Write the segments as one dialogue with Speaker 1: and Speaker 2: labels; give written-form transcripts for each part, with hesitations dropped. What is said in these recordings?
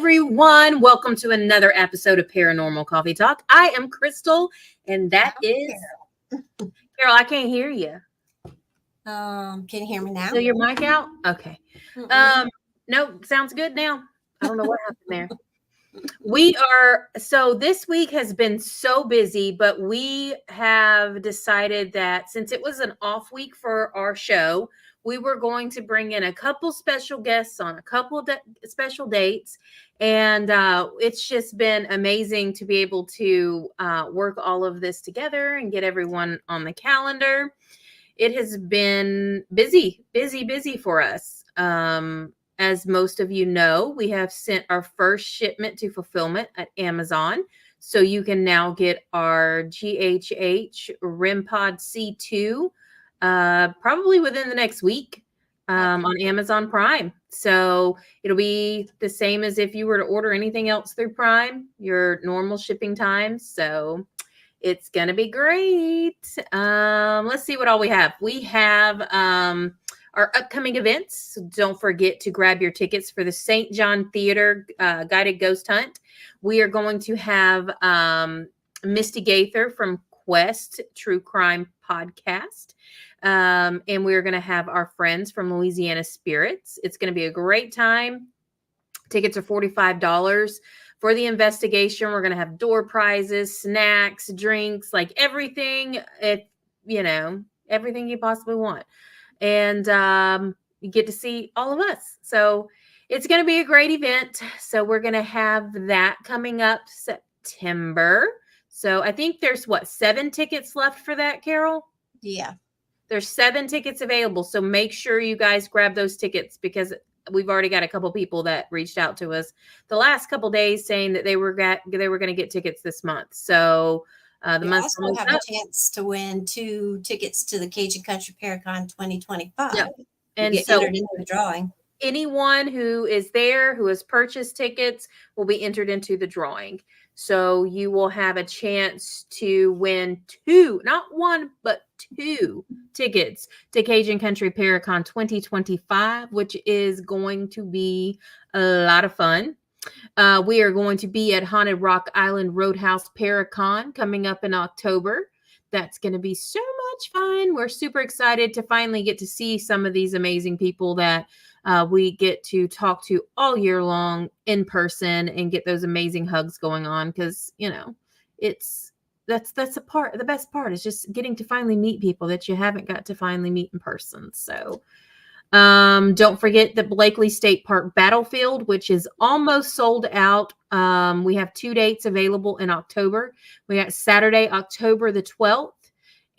Speaker 1: everyone. Welcome to another episode of Paranormal Coffee Talk. I am Crystal, and that is Carol. I can't hear you.
Speaker 2: Can you hear me now?
Speaker 1: So your mic out? Okay. No, sounds good now. I don't know what happened there. So this week has been so busy, but we have decided that since it was an off week for our show, we were going to bring in a couple special guests on a couple special dates. And it's just been amazing to be able to work all of this together and get everyone on the calendar. It has been busy for us. As most of you know, we have sent our first shipment to fulfillment at Amazon. So you can now get our GHH REM Pod C2 probably within the next week on Amazon Prime. So it'll be the same as if you were to order anything else through Prime, your normal shipping times. So it's going to be great. Let's see what all we have. We have our upcoming events. So don't forget to grab your tickets for the St. John Theater Guided Ghost Hunt. We are going to have Misty Gaither from Quest True Crime Podcast. And we're going to have our friends from Louisiana Spirits. It's going to be a great time. Tickets are $45. For the investigation, we're going to have door prizes, snacks, drinks, like everything, everything you possibly want. And you get to see all of us. So it's going to be a great event. So we're going to have that coming up September. So I think there's 7 tickets left for that, Carol?
Speaker 2: Yeah.
Speaker 1: There's 7 tickets available. So make sure you guys grab those tickets because we've already got a couple people that reached out to us the last couple days saying that they were going to get tickets this month. So the month
Speaker 2: also have a chance to win 2 tickets to the Cajun Country Paracon 2025.
Speaker 1: Yep.
Speaker 2: And get entered into the drawing.
Speaker 1: Anyone who is there who has purchased tickets will be entered into the drawing. So you will have a chance to win 2, not 1, but 2 tickets to Cajun Country Paracon 2025, which is going to be a lot of fun. We are going to be at Haunted Rock Island Roadhouse Paracon coming up in October. That's going to be so much fun. We're super excited to finally get to see some of these amazing people that we get to talk to all year long in person and get those amazing hugs going on. Because, that's the best part is just getting to finally meet people that you haven't got to finally meet in person. So don't forget the Blakely State Park Battlefield, which is almost sold out. We have 2 dates available in October. We got Saturday, October the 12th,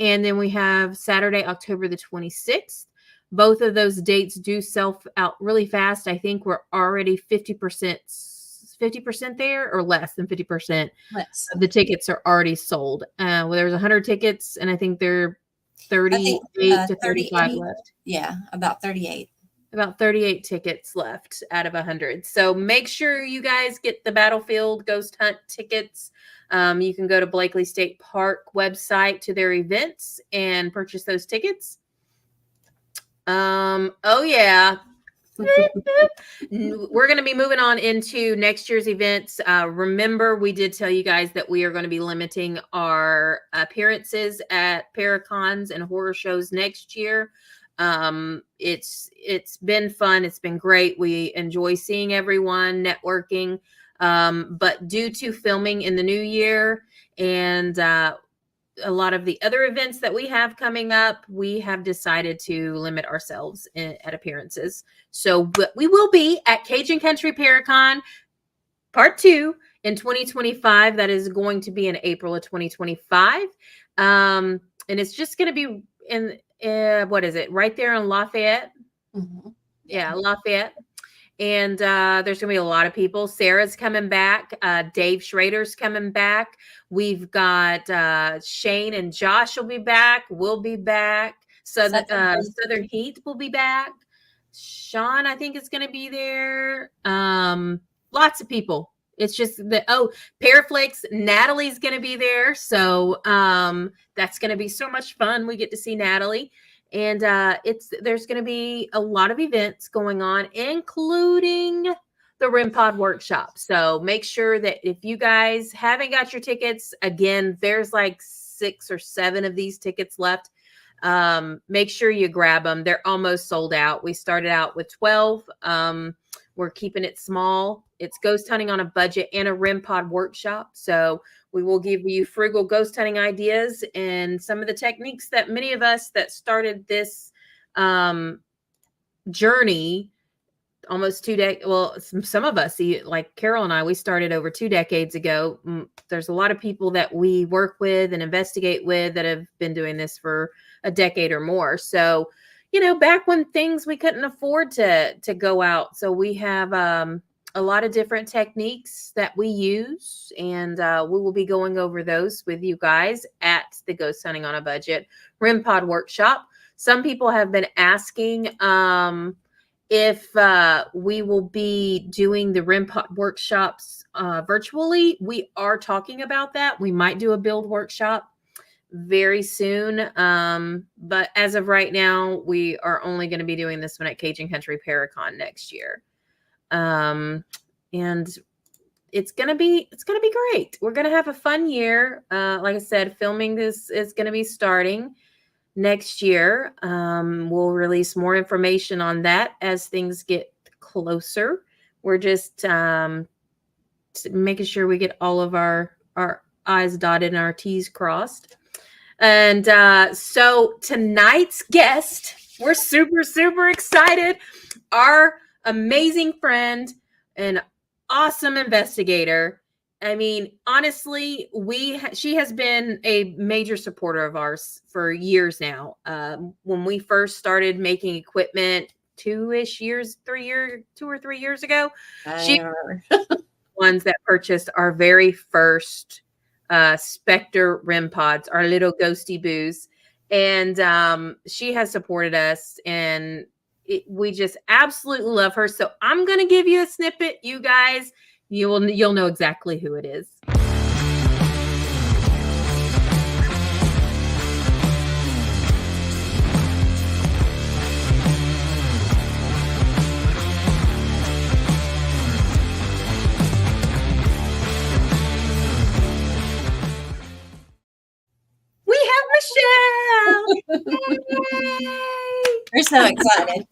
Speaker 1: and then we have Saturday, October the 26th. Both of those dates do sell out really fast. I think we're already 50% there, or less than 50%.
Speaker 2: Less.
Speaker 1: Of the tickets are already sold. There's 100 tickets, and I think they're 38 to 35 left.
Speaker 2: Yeah, about 38.
Speaker 1: About 38 tickets left out of 100. So make sure you guys get the Battlefield Ghost Hunt tickets. You can go to Blakely State Park website to their events and purchase those tickets. Oh yeah. We're going to be moving on into next year's events. Remember, we did tell you guys that we are going to be limiting our appearances at Paracons and horror shows next year. It's been fun. It's been great. We enjoy seeing everyone, networking. But due to filming in the new year and a lot of the other events that we have coming up, we have decided to limit ourselves at appearances. So but we will be at Cajun Country Paracon Part 2 in 2025. That is going to be in April of 2025. And it's just going to be in, what is it? Right there in Lafayette.
Speaker 2: Mm-hmm.
Speaker 1: Yeah, Lafayette. And there's going to be a lot of people. Sarah's coming back. Dave Schrader's coming back. We've got Shane and Josh will be back. We'll be back. Southern Heat will be back. Sean, I think, is going to be there. Lots of people. It's just Paraflakes. Natalie's going to be there. So that's going to be so much fun. We get to see Natalie. And there's going to be a lot of events going on, including the RIM Pod workshop. So make sure that if you guys haven't got your tickets, again, there's like 6 or 7 of these tickets left. Make sure you grab them. They're almost sold out. We started out with 12. We're keeping it small. It's ghost hunting on a budget and a RIM Pod workshop. So we will give you frugal ghost hunting ideas and some of the techniques that many of us that started this journey almost 2 decades. Well, some of us, like Carol and I, we started over 2 decades ago. There's a lot of people that we work with and investigate with that have been doing this for a decade or more. So, back when things we couldn't afford to go out. So we have a lot of different techniques that we use, and we will be going over those with you guys at the Ghost Hunting on a Budget RIM Pod workshop. Some people have been asking if we will be doing the RIM Pod workshops virtually. We are talking about that. We might do a build workshop very soon. But as of right now, we are only going to be doing this one at Cajun Country Paracon next year. And it's going to be great. We're going to have a fun year. Like I said, filming this is going to be starting next year. We'll release more information on that as things get closer. We're just making sure we get all of our I's dotted and our T's crossed. And so tonight's guest, we're super, super excited. Our amazing friend and awesome investigator. I mean, honestly, she has been a major supporter of ours for years now. When we first started making equipment 2 or 3 years ago, she ones that purchased our very first Spectre RIM pods, our little ghosty boos, and she has supported us, and we just absolutely love her. So I'm gonna give you a snippet, you guys. You'll know exactly who it is. We have Michelle. Yay!
Speaker 2: We're so excited.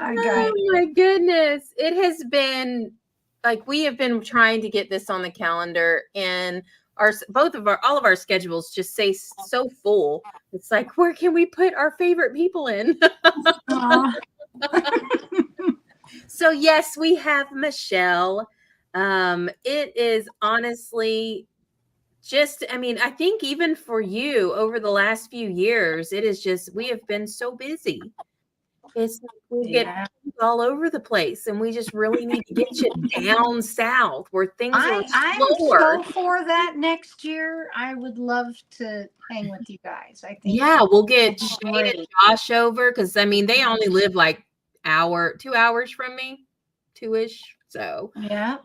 Speaker 1: Oh my goodness. It has been like we have been trying to get this on the calendar, and all of our schedules just say so full. It's like, where can we put our favorite people in? So yes, we have Michelle. It is honestly just, I mean, I think even for you over the last few years, it is just, we have been so busy. It's like we get all over the place, and we just really need to get you down south where things are slower.
Speaker 3: I'm so for that next year. I would love to hang with you guys. I think.
Speaker 1: Yeah, we'll get Shane and Josh over, because I mean they only live like 2 hours from me, 2-ish. So
Speaker 3: yeah,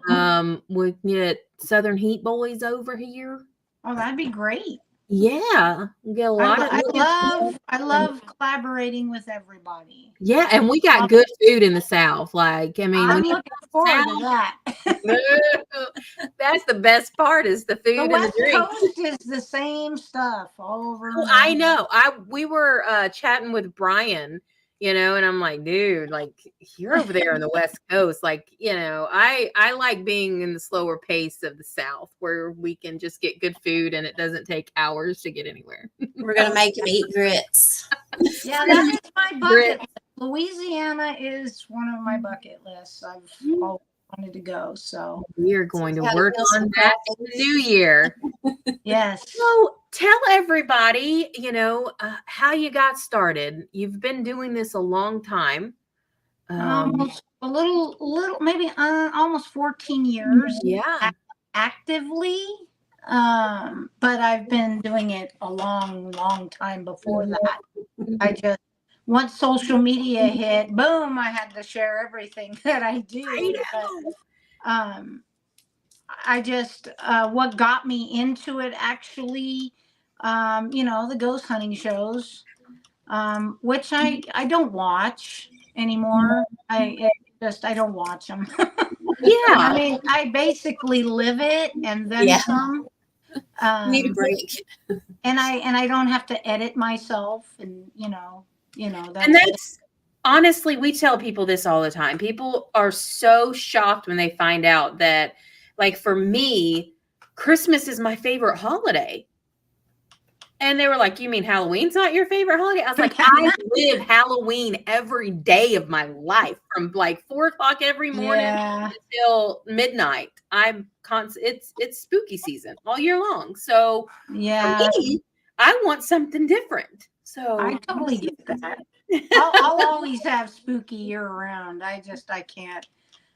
Speaker 1: we get Southern Heat Boys over here.
Speaker 3: Oh, that'd be great.
Speaker 1: Yeah, we get a lot
Speaker 3: I love collaborating with everybody.
Speaker 1: Yeah, and we got good food in the South. Like, I mean,
Speaker 3: I'm looking forward to that.
Speaker 1: That's the best part, is the food and
Speaker 3: West
Speaker 1: the drinks.
Speaker 3: Coast is the same stuff all over.
Speaker 1: Oh, I know. We were chatting with Brian, and I'm like, dude, like you're over there on the West Coast. Like, I like being in the slower pace of the South, where we can just get good food and it doesn't take hours to get anywhere.
Speaker 2: We're going to make him eat grits.
Speaker 3: Yeah, that is my bucket list. Louisiana is one of my bucket lists. I've always wanted to go. So
Speaker 1: we are going to work on that in the new year.
Speaker 3: Yes.
Speaker 1: So tell everybody, how you got started. You've been doing this a long time.
Speaker 3: Almost a little, maybe almost 14 years.
Speaker 1: Yeah.
Speaker 3: Actively. But I've been doing it a long, long time before that. I just, once social media hit, boom, I had to share everything that I do. I just, what got me into it actually, the ghost hunting shows, which I don't watch anymore. I don't watch them. I
Speaker 1: Yeah.
Speaker 3: mean, I basically live it and then
Speaker 2: Yeah.
Speaker 3: some.
Speaker 2: Need a
Speaker 3: Um,
Speaker 2: break.
Speaker 3: and I don't have to edit myself, and
Speaker 1: And
Speaker 3: that's
Speaker 1: that's honestly, we tell people this all the time. People are so shocked when they find out that, like, for me, Christmas is my favorite holiday. And they were like, "You mean Halloween's not your favorite holiday?" I was like, "I live Halloween every day of my life from like 4 o'clock every morning
Speaker 3: yeah,
Speaker 1: until midnight. I'm constant. It's spooky season all year long. So for
Speaker 3: yeah.
Speaker 1: me, I want something different.
Speaker 3: I
Speaker 1: So
Speaker 3: totally get that. I'll always have spooky year round. I can't.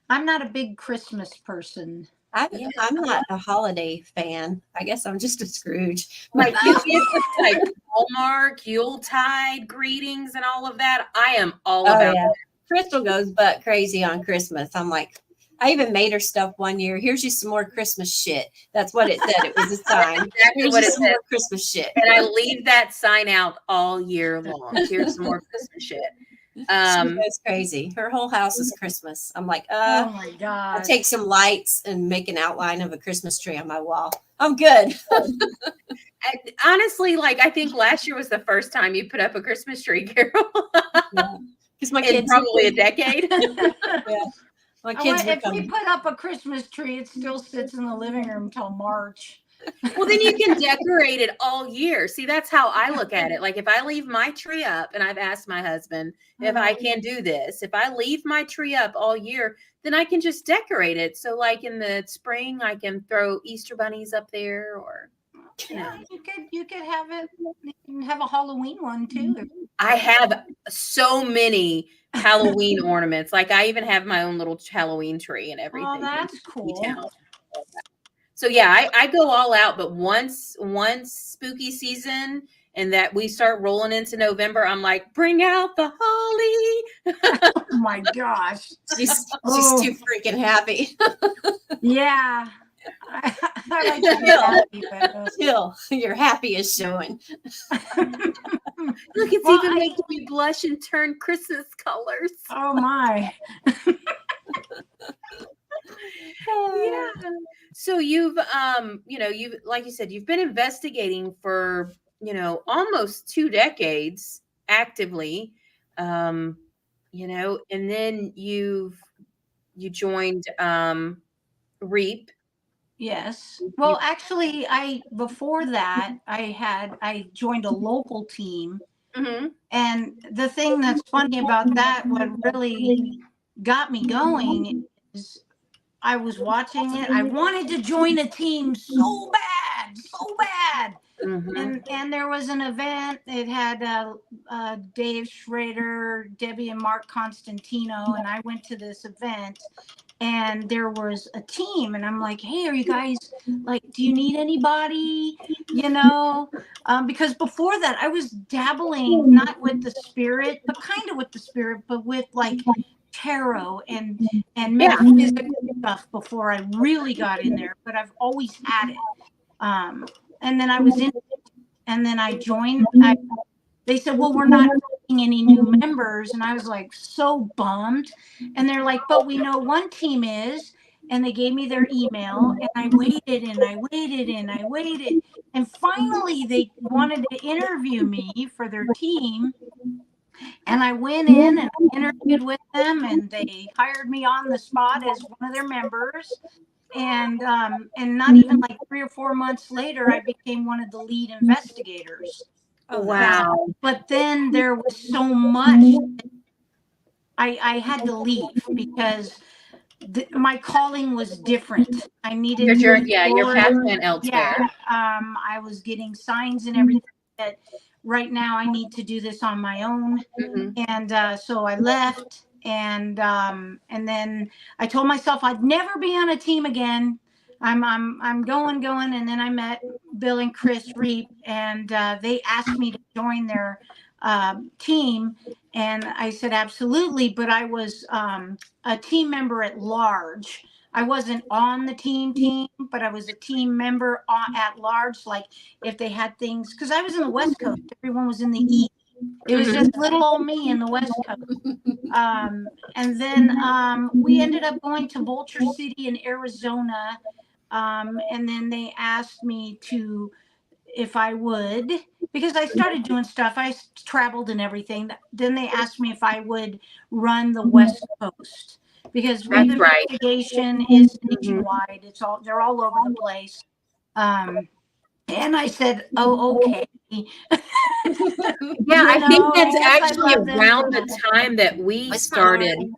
Speaker 3: I'm not a big Christmas person.
Speaker 1: yeah,
Speaker 2: I'm not a holiday fan. I guess I'm just a Scrooge.
Speaker 1: like you give us like Hallmark, Yuletide greetings, and all of that. I am all
Speaker 2: Oh
Speaker 1: about
Speaker 2: yeah. Crystal goes butt crazy on Christmas. I'm like, I even made her stuff one year. Here's you some more Christmas shit. That's what it said. It was a sign.
Speaker 1: exactly
Speaker 2: Here's
Speaker 1: what
Speaker 2: you
Speaker 1: it
Speaker 2: some
Speaker 1: says.
Speaker 2: more Christmas shit.
Speaker 1: And I leave that sign out all year long. Here's some more Christmas shit.
Speaker 2: She goes crazy. Her whole house is Christmas. I'm like,
Speaker 3: Oh my
Speaker 2: I'll
Speaker 3: gosh.
Speaker 2: take some lights and make an outline of a Christmas tree on my wall. I'm good.
Speaker 1: Honestly, like I think last year was the first time you put up a Christmas tree, Carol,
Speaker 2: Because my
Speaker 1: in
Speaker 2: kids
Speaker 1: probably a decade.
Speaker 2: yeah. My kids were
Speaker 3: If we
Speaker 2: coming.
Speaker 3: put up a Christmas tree, it still sits in the living room till March.
Speaker 1: Well, then you can decorate it all year. See, that's how I look at it. Like if I leave my tree up, and I've asked my husband if I can do this, if I leave my tree up all year, then I can just decorate it. So like in the spring, I can throw Easter bunnies up there, or
Speaker 3: Yeah, you could have it. You can have a Halloween one too.
Speaker 1: I have so many Halloween ornaments. Like I even have my own little Halloween tree and everything.
Speaker 3: Oh, that's cool.
Speaker 1: So yeah, I go all out, but once spooky season and that we start rolling into November, I'm like, bring out the holly.
Speaker 3: Oh my gosh.
Speaker 2: She's
Speaker 3: Oh.
Speaker 2: too freaking happy.
Speaker 3: Yeah. I like to be happy, but,
Speaker 2: Still, your happy is showing.
Speaker 1: Look, it's
Speaker 3: Well,
Speaker 1: even making me blush and turn Christmas colors.
Speaker 3: oh my.
Speaker 1: Yeah. So you've you've, like you said, you've been investigating for, almost 2 decades actively. And then you joined REAP.
Speaker 3: Yes. Well, actually, before that, I joined a local team.
Speaker 1: Mm-hmm.
Speaker 3: And the thing that's funny about that, what really got me going is I was watching it. I wanted to join a team so bad, so bad.
Speaker 1: Mm-hmm.
Speaker 3: And there was an event. It had Dave Schrader, Debbie, and Mark Constantino, and I went to this event. And there was a team, and I'm like, "Hey, are you guys like? Do you need anybody? Because before that, I was dabbling not with the spirit, but kind of with the spirit, but with like tarot and metaphysical stuff before I really got in there. But I've always had it. And then I was in, and then I joined. They said, "Well, we're not getting any new members," and I was like so bummed. And they're like, "But we know one team is." And they gave me their email, and I waited and I waited and I waited, and finally they wanted to interview me for their team. And I went in and I interviewed with them, and they hired me on the spot as one of their members. And not even like 3 or 4 months later, I became one of the lead investigators.
Speaker 2: Oh,
Speaker 1: Wow.
Speaker 3: But then there was so much, I had to leave because my calling was different. I needed
Speaker 1: Your
Speaker 3: to
Speaker 1: path went elsewhere.
Speaker 3: I was getting signs and everything that right now I need to do this on my own.
Speaker 1: Mm-hmm.
Speaker 3: And so I left, and then I told myself I'd never be on a team again. I'm going, and then I met Bill and Chris Reap, and they asked me to join their team, and I said absolutely. But I was a team member at large. I wasn't on the team, but I was a team member at large. Like if they had things, because I was in the West Coast, everyone was in the East. It was just little old me in the West Coast. And then we ended up going to Vulture City in Arizona. And then they asked me if I would, because I started doing stuff. I traveled and everything. Then they asked me if I would run the West Coast because
Speaker 1: That's
Speaker 3: rave
Speaker 1: right.
Speaker 3: investigation is
Speaker 1: Mhm.
Speaker 3: nationwide. They're all over the place. And I said, "Oh, okay."
Speaker 1: Yeah, I think that's
Speaker 3: I guess I
Speaker 1: actually
Speaker 3: love them
Speaker 1: around
Speaker 3: for
Speaker 1: the
Speaker 3: that.
Speaker 1: time that we
Speaker 2: What's my
Speaker 1: started.
Speaker 2: heart?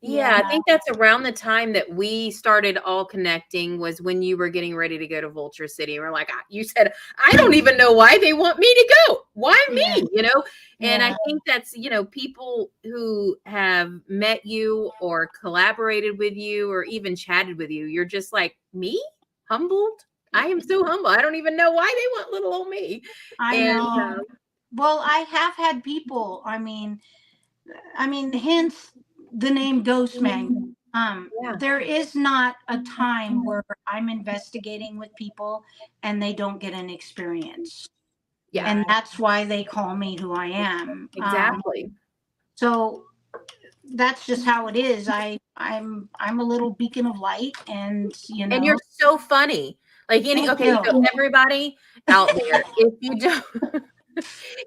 Speaker 1: Yeah, I
Speaker 3: Yeah.
Speaker 1: think that's around the time that we started all connecting was when you were getting ready to go to Vulture City. We're like, you said, I don't even know why they want me to go. Why
Speaker 3: Yeah.
Speaker 1: me? You know? And I
Speaker 3: Yeah.
Speaker 1: think that's, people who have met you or collaborated with you or even chatted with you, you're just like, me? Humbled? I am so humble. I don't even know why they want little old me.
Speaker 3: I
Speaker 1: And
Speaker 3: know. Well, I have had people. I mean, hence the name Ghost Mag.
Speaker 1: yeah,
Speaker 3: There is not a time where I'm investigating with people and they don't get an experience,
Speaker 1: yeah,
Speaker 3: and that's why they call me who I am.
Speaker 1: exactly.
Speaker 3: So that's just how it is. I'm a little beacon of light, and
Speaker 1: And you're so funny. Like
Speaker 3: Thank
Speaker 1: okay, so
Speaker 3: you.
Speaker 1: everybody out there, if you don't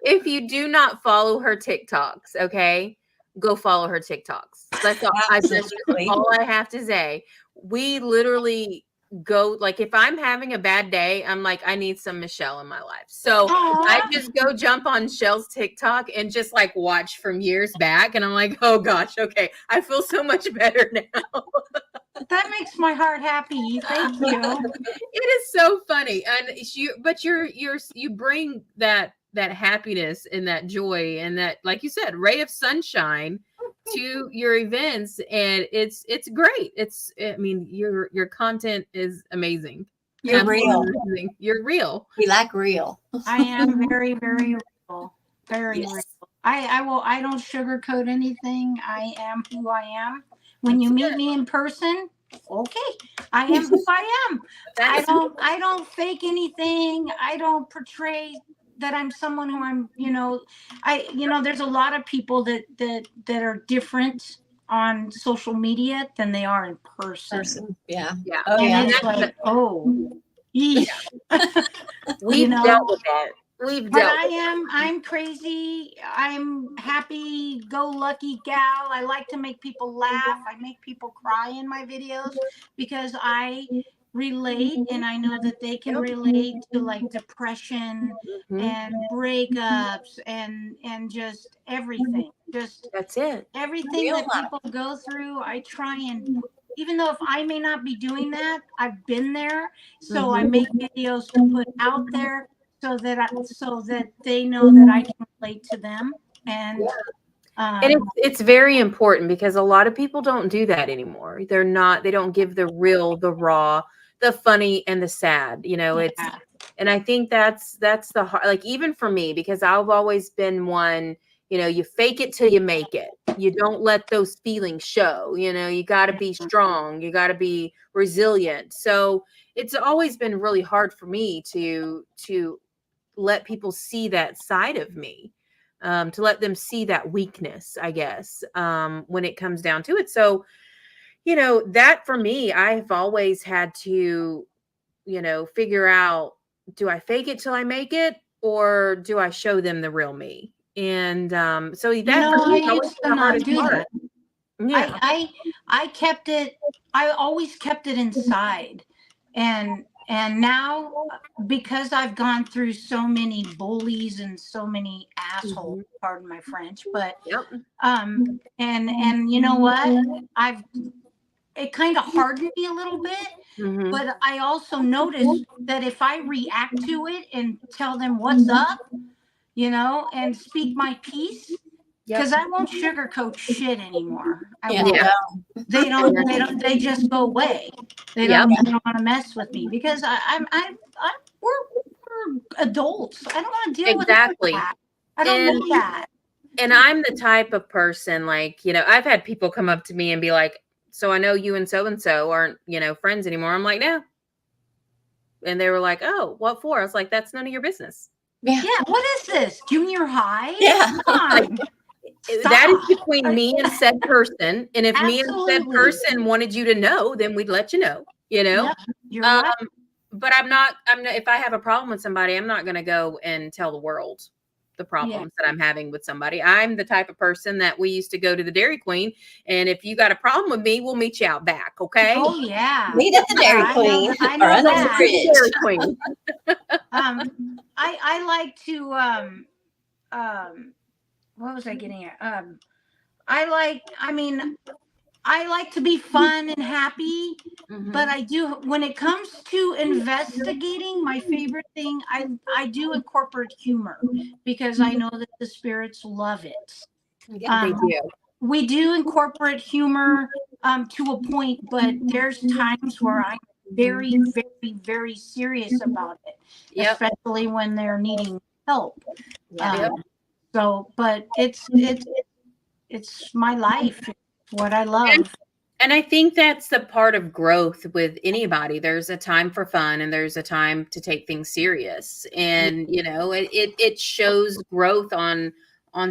Speaker 1: if you do not follow her TikToks, okay, go follow her TikToks. That's all
Speaker 2: Absolutely.
Speaker 1: all I have to say. We literally go, like, if I'm having a bad day, I'm like, I need some Michelle in my life. So I
Speaker 3: Aw,
Speaker 1: just go jump on Michelle's TikTok and just like watch from years back. And I'm like, oh gosh, okay. I feel so much better now.
Speaker 3: that makes my heart happy. Thank you.
Speaker 1: It is so funny, and you bring that happiness and that joy and that, like you said, ray of sunshine to your events, and it's great. I mean, your content is amazing.
Speaker 2: You're real.
Speaker 1: Amazing. You're real.
Speaker 2: We like real.
Speaker 3: I am very, very real. Very real.
Speaker 2: Yes.
Speaker 3: I don't sugarcoat anything. I am who I am. When you
Speaker 1: That's
Speaker 3: meet me in person, okay, I am who I am.
Speaker 1: That's
Speaker 3: I don't fake anything. I don't portray that I'm someone who I'm, there's a lot of people that are different on social media than they are in person.
Speaker 2: Yeah.
Speaker 1: yeah.
Speaker 2: Oh,
Speaker 3: And
Speaker 2: yeah.
Speaker 3: it's like, oh, yeesh.
Speaker 1: We've
Speaker 3: know,
Speaker 1: dealt with that. We've
Speaker 3: But
Speaker 1: dealt with
Speaker 3: I'm crazy. I'm happy go lucky gal. I like to make people laugh. I make people cry in my videos because I relate and I know that they can
Speaker 1: Yep.
Speaker 3: relate to like depression
Speaker 1: Mhm.
Speaker 3: and breakups and just everything. Just
Speaker 1: That's it.
Speaker 3: everything
Speaker 2: Real
Speaker 3: that
Speaker 2: life.
Speaker 3: people go through. I try and even though if I may not be doing that, I've been there. So I
Speaker 1: Mhm.
Speaker 3: make videos to put out there so that they know that I can relate to them. And
Speaker 1: And
Speaker 3: um,
Speaker 1: it's very important because a lot of people don't do that anymore. They don't give the real, the raw, the funny and the sad, it's,
Speaker 3: yeah,
Speaker 1: and I think that's the hard, like, even for me, because I've always been one, you fake it till you make it. You don't let those feelings show, you got to be strong, you got to be resilient. So it's always been really hard for me to let people see that side of me, to let them see that weakness, I guess, when it comes down to it. So, that for me, I've always had to, figure out, do I fake it till I make it, or do I show them the real me? And so that for me
Speaker 3: I
Speaker 1: has always
Speaker 3: used
Speaker 1: been
Speaker 3: to
Speaker 1: the
Speaker 3: not
Speaker 1: hardest
Speaker 3: do
Speaker 1: part.
Speaker 3: that.
Speaker 1: Yeah.
Speaker 3: I kept it. I always kept it inside, and now because I've gone through so many bullies and so many assholes.
Speaker 1: Mhm.
Speaker 3: Pardon my French, but
Speaker 1: Yep.
Speaker 3: and you know what? I've it kind of hardened me a little bit,
Speaker 1: Mhm.
Speaker 3: but I also noticed that if I react to it and tell them what's up, and speak my piece,
Speaker 1: Yep.
Speaker 3: because I won't sugarcoat shit anymor. I
Speaker 2: Yeah.
Speaker 3: won't.
Speaker 1: Yeah.
Speaker 3: They don't. They don't. They just go away. They
Speaker 1: Yep.
Speaker 3: don't. They don't want to mess with me because we're adults. I don't want to deal with
Speaker 1: Exactly.
Speaker 3: that. I don't
Speaker 1: And
Speaker 3: need that.
Speaker 1: and I'm the type of person, like, I've had people come up to me and be like, so I know you and so aren't, friends anymore. I'm like, no. And they were like, oh, what for? I was like, that's none of your business.
Speaker 2: Yeah.
Speaker 3: Yeah, what is this? Junior high?
Speaker 2: Yeah.
Speaker 3: Come on.
Speaker 1: That is
Speaker 3: Stop.
Speaker 1: between me and said person. And if me and said
Speaker 3: Absolutely.
Speaker 1: person wanted you to know, then we'd let you know, you know?
Speaker 3: Yep, you're
Speaker 1: Um,
Speaker 3: right.
Speaker 1: but I'm not, if I have a problem with somebody, I'm not going to go and tell the world the problems that I'm having with somebody. I'm the type of person that we used to go to the Dairy Queen. And if you got a problem with me, we'll meet you out back. Okay.
Speaker 3: Oh yeah.
Speaker 2: Meet at the Dairy
Speaker 3: I
Speaker 2: Queen
Speaker 3: know, I
Speaker 2: or
Speaker 3: know
Speaker 2: under the
Speaker 3: that.
Speaker 2: bridge.
Speaker 1: Dairy Queen.
Speaker 3: I like to what was I getting at? I like to be fun and happy, but I do, when it comes to investigating, my favorite thing, I do incorporate humor because I know that the spirits love it.
Speaker 2: Yeah.
Speaker 1: They do.
Speaker 3: We do incorporate humor to a point, but there's times where I'm very, very, very serious about it,
Speaker 1: Yep.
Speaker 3: especially when they're needing help.
Speaker 2: Yeah.
Speaker 3: So, but it's my life. It's what I love.
Speaker 1: And I think that's the part of growth with anybody. There's a time for fun and there's a time to take things serious. And, you know, it shows growth on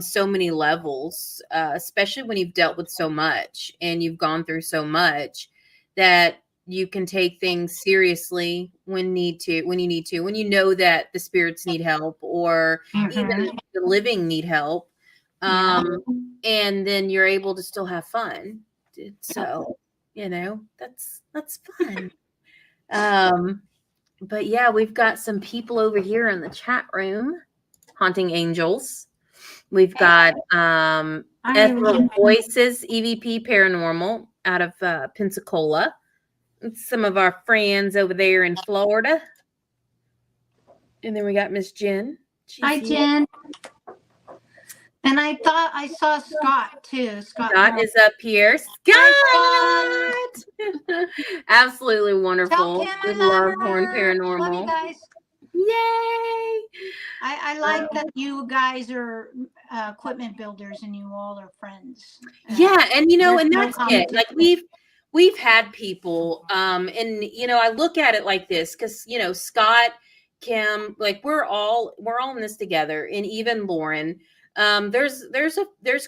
Speaker 1: so many levels, especially when you've dealt with so much and you've gone through so much that you can take things seriously when you need to, when you know that the spirits need help or even the living need help.
Speaker 3: Yeah.
Speaker 1: And then you're able to still have fun. So, you know, that's fun. But yeah, we've got some people over here in the chat room, Haunting Angels. We've got Ethereal Voices, EVP Paranormal out of Pensacola. Some of our friends over there in Florida. And then we got Miss Jen.
Speaker 3: Hi, Jen. And I thought I saw Scott too.
Speaker 1: Scott is up here. Scott! Absolutely wonderful.
Speaker 3: Tell Kim I love
Speaker 1: Horn
Speaker 3: her.
Speaker 1: Paranormal.
Speaker 3: Love you guys.
Speaker 1: Yay!
Speaker 3: I like that you guys are equipment builders and you all are friends.
Speaker 1: Yeah, and you know, and
Speaker 3: no
Speaker 1: that's it. Like we've had people, and you know, I look at it like this because you know, Scott, Kim, like we're all in this together, and even Lauren. There's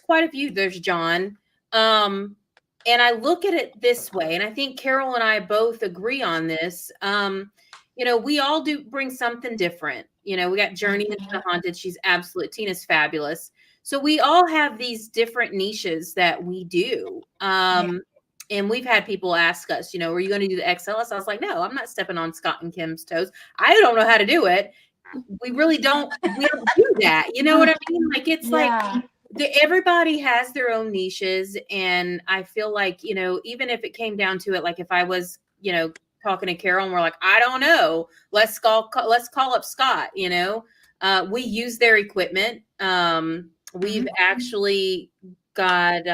Speaker 1: quite a few. There's John. And I look at it this way, and I think Carol and I both agree on this. You know, we all do bring something different. You know, we got Journey into the Haunted. She's absolute. Tina's fabulous. So we all have these different niches that we do. And we've had people ask us, you know, are you going to do the XLS? I was like, no, I'm not stepping on Scott and Kim's toes. I don't know how to do it. We really don't. We don't do that. You know what I mean? Like it's like everybody has their own niches, and I feel like, you know, even if it came down to it, like if I was, you know, talking to Carol and we're like, I don't know, let's call up Scott. You know, we use their equipment. We've actually got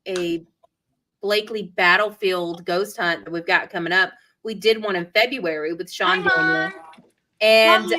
Speaker 1: a Blakely Battlefield ghost hunt that we've got coming up. We did one in February with Sean Daniel. And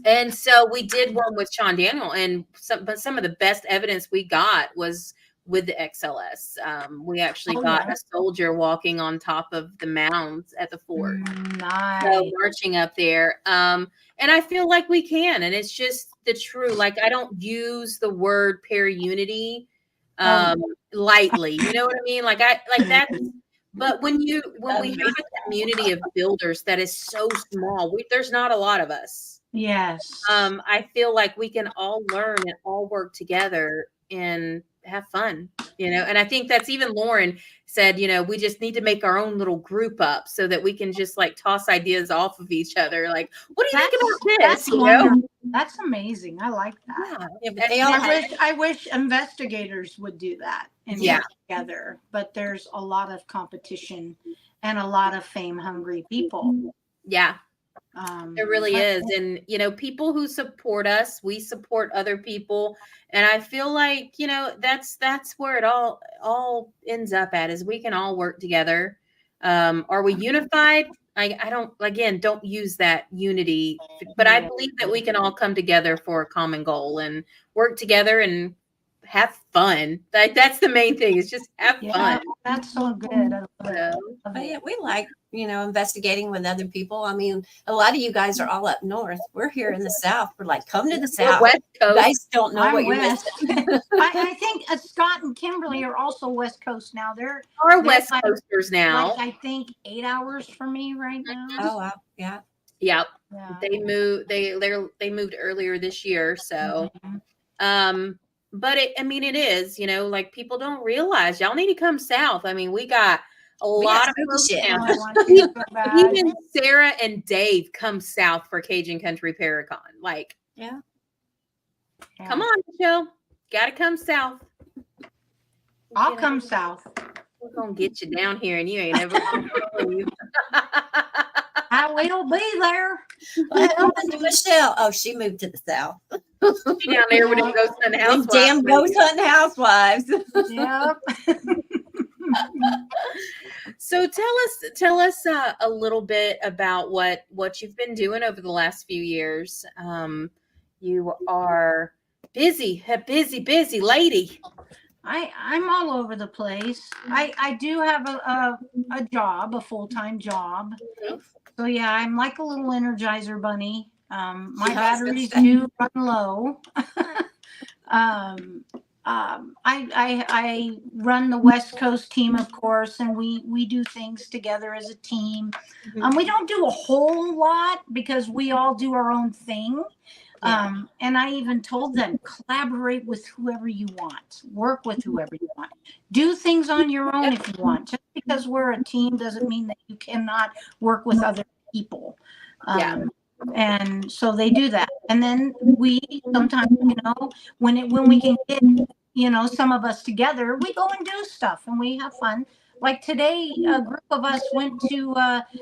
Speaker 1: and so we did one with Sean Daniel, and some of the best evidence we got was with the XLS. We actually got a soldier walking on top of the mounds at the fort.
Speaker 3: Nice.
Speaker 1: So marching up there. And I feel like we can, and it's just the true, like I don't use the word para-unity lightly. You know what I mean? Like that's, but when we have a community of builders that is so small, there's not a lot of us.
Speaker 3: Yes.
Speaker 1: I feel like we can all learn and all work together and have fun, you know. And I think that's even Lauren said, you know, we just need to make our own little group up so that we can just like toss ideas off of each other. Like, what do you think about this? You know?
Speaker 3: That's amazing. I like that.
Speaker 2: Yeah, but they all
Speaker 3: I wish investigators would do that and get together. But there's a lot of competition and a lot of fame hungry people.
Speaker 1: Yeah. There really is. And, you know, people who support us, we support other people. And I feel like, you know, that's where it all ends up at, is we can all work together. Are we unified? I don't use that unity, but I believe that we can all come together for a common goal and work together and have fun. That's the main thing. Is just have
Speaker 3: Yeah,
Speaker 1: fun.
Speaker 3: that's so good. I love it.
Speaker 1: So,
Speaker 3: Love
Speaker 2: But
Speaker 3: it.
Speaker 2: yeah, we like, investigating with other people. I mean, a lot of you guys are all up north. We're here in the South. We're like, come to the
Speaker 1: we're
Speaker 2: South.
Speaker 1: West
Speaker 2: You
Speaker 1: Coast.
Speaker 2: guys don't know
Speaker 3: I'm
Speaker 2: what you're
Speaker 3: West.
Speaker 2: missing.
Speaker 3: I think Scott and Kimberly are also West Coast now. They're
Speaker 1: West
Speaker 3: like,
Speaker 1: Coasters now.
Speaker 3: I think 8 hours from me right now.
Speaker 2: Oh, wow. Yeah.
Speaker 1: Yep.
Speaker 3: Yeah.
Speaker 1: They moved earlier this year. So,
Speaker 3: Mhm.
Speaker 1: but it is, like people don't realize y'all need to come south. I mean, we got a
Speaker 2: We
Speaker 1: lot
Speaker 2: got
Speaker 1: of
Speaker 2: spooky
Speaker 1: folks
Speaker 2: shit.
Speaker 3: Oh,
Speaker 1: now.
Speaker 3: I want to so bad.
Speaker 1: Even Sarah and Dave come south for Cajun Country Paracon. Like,
Speaker 2: Yeah.
Speaker 1: come on, Michelle. Gotta come south.
Speaker 3: I'll come south.
Speaker 1: We're gonna get you down here and you ain't ever gonna leave.
Speaker 3: I will be there.
Speaker 2: What happened to Michelle? Oh, she moved to the South.
Speaker 1: She down there with the ghost hunting
Speaker 2: Them
Speaker 1: housewives.
Speaker 2: damn ghost hunting housewives.
Speaker 3: Yep.
Speaker 1: So tell us a little bit about what you've been doing over the last few years. You are a busy lady.
Speaker 3: I'm all over the place. I do have a job, a full-time job. So yeah, I'm like a little Energizer bunny. My
Speaker 2: Yeah, I was gonna
Speaker 3: batteries
Speaker 2: say.
Speaker 3: do run low. I run the West Coast team, of course, and we do things together as a team. We don't do a whole lot because we all do our own thing.
Speaker 2: Yeah.
Speaker 3: And I even told them, collaborate with whoever you want, work with whoever you want, do things on your own if you want. Just because we're a team doesn't mean that you cannot work with other people.
Speaker 1: Yeah.
Speaker 3: And so they do that. And then we sometimes, when we can get, some of us together, we go and do stuff and we have fun. Like today, a group of us went to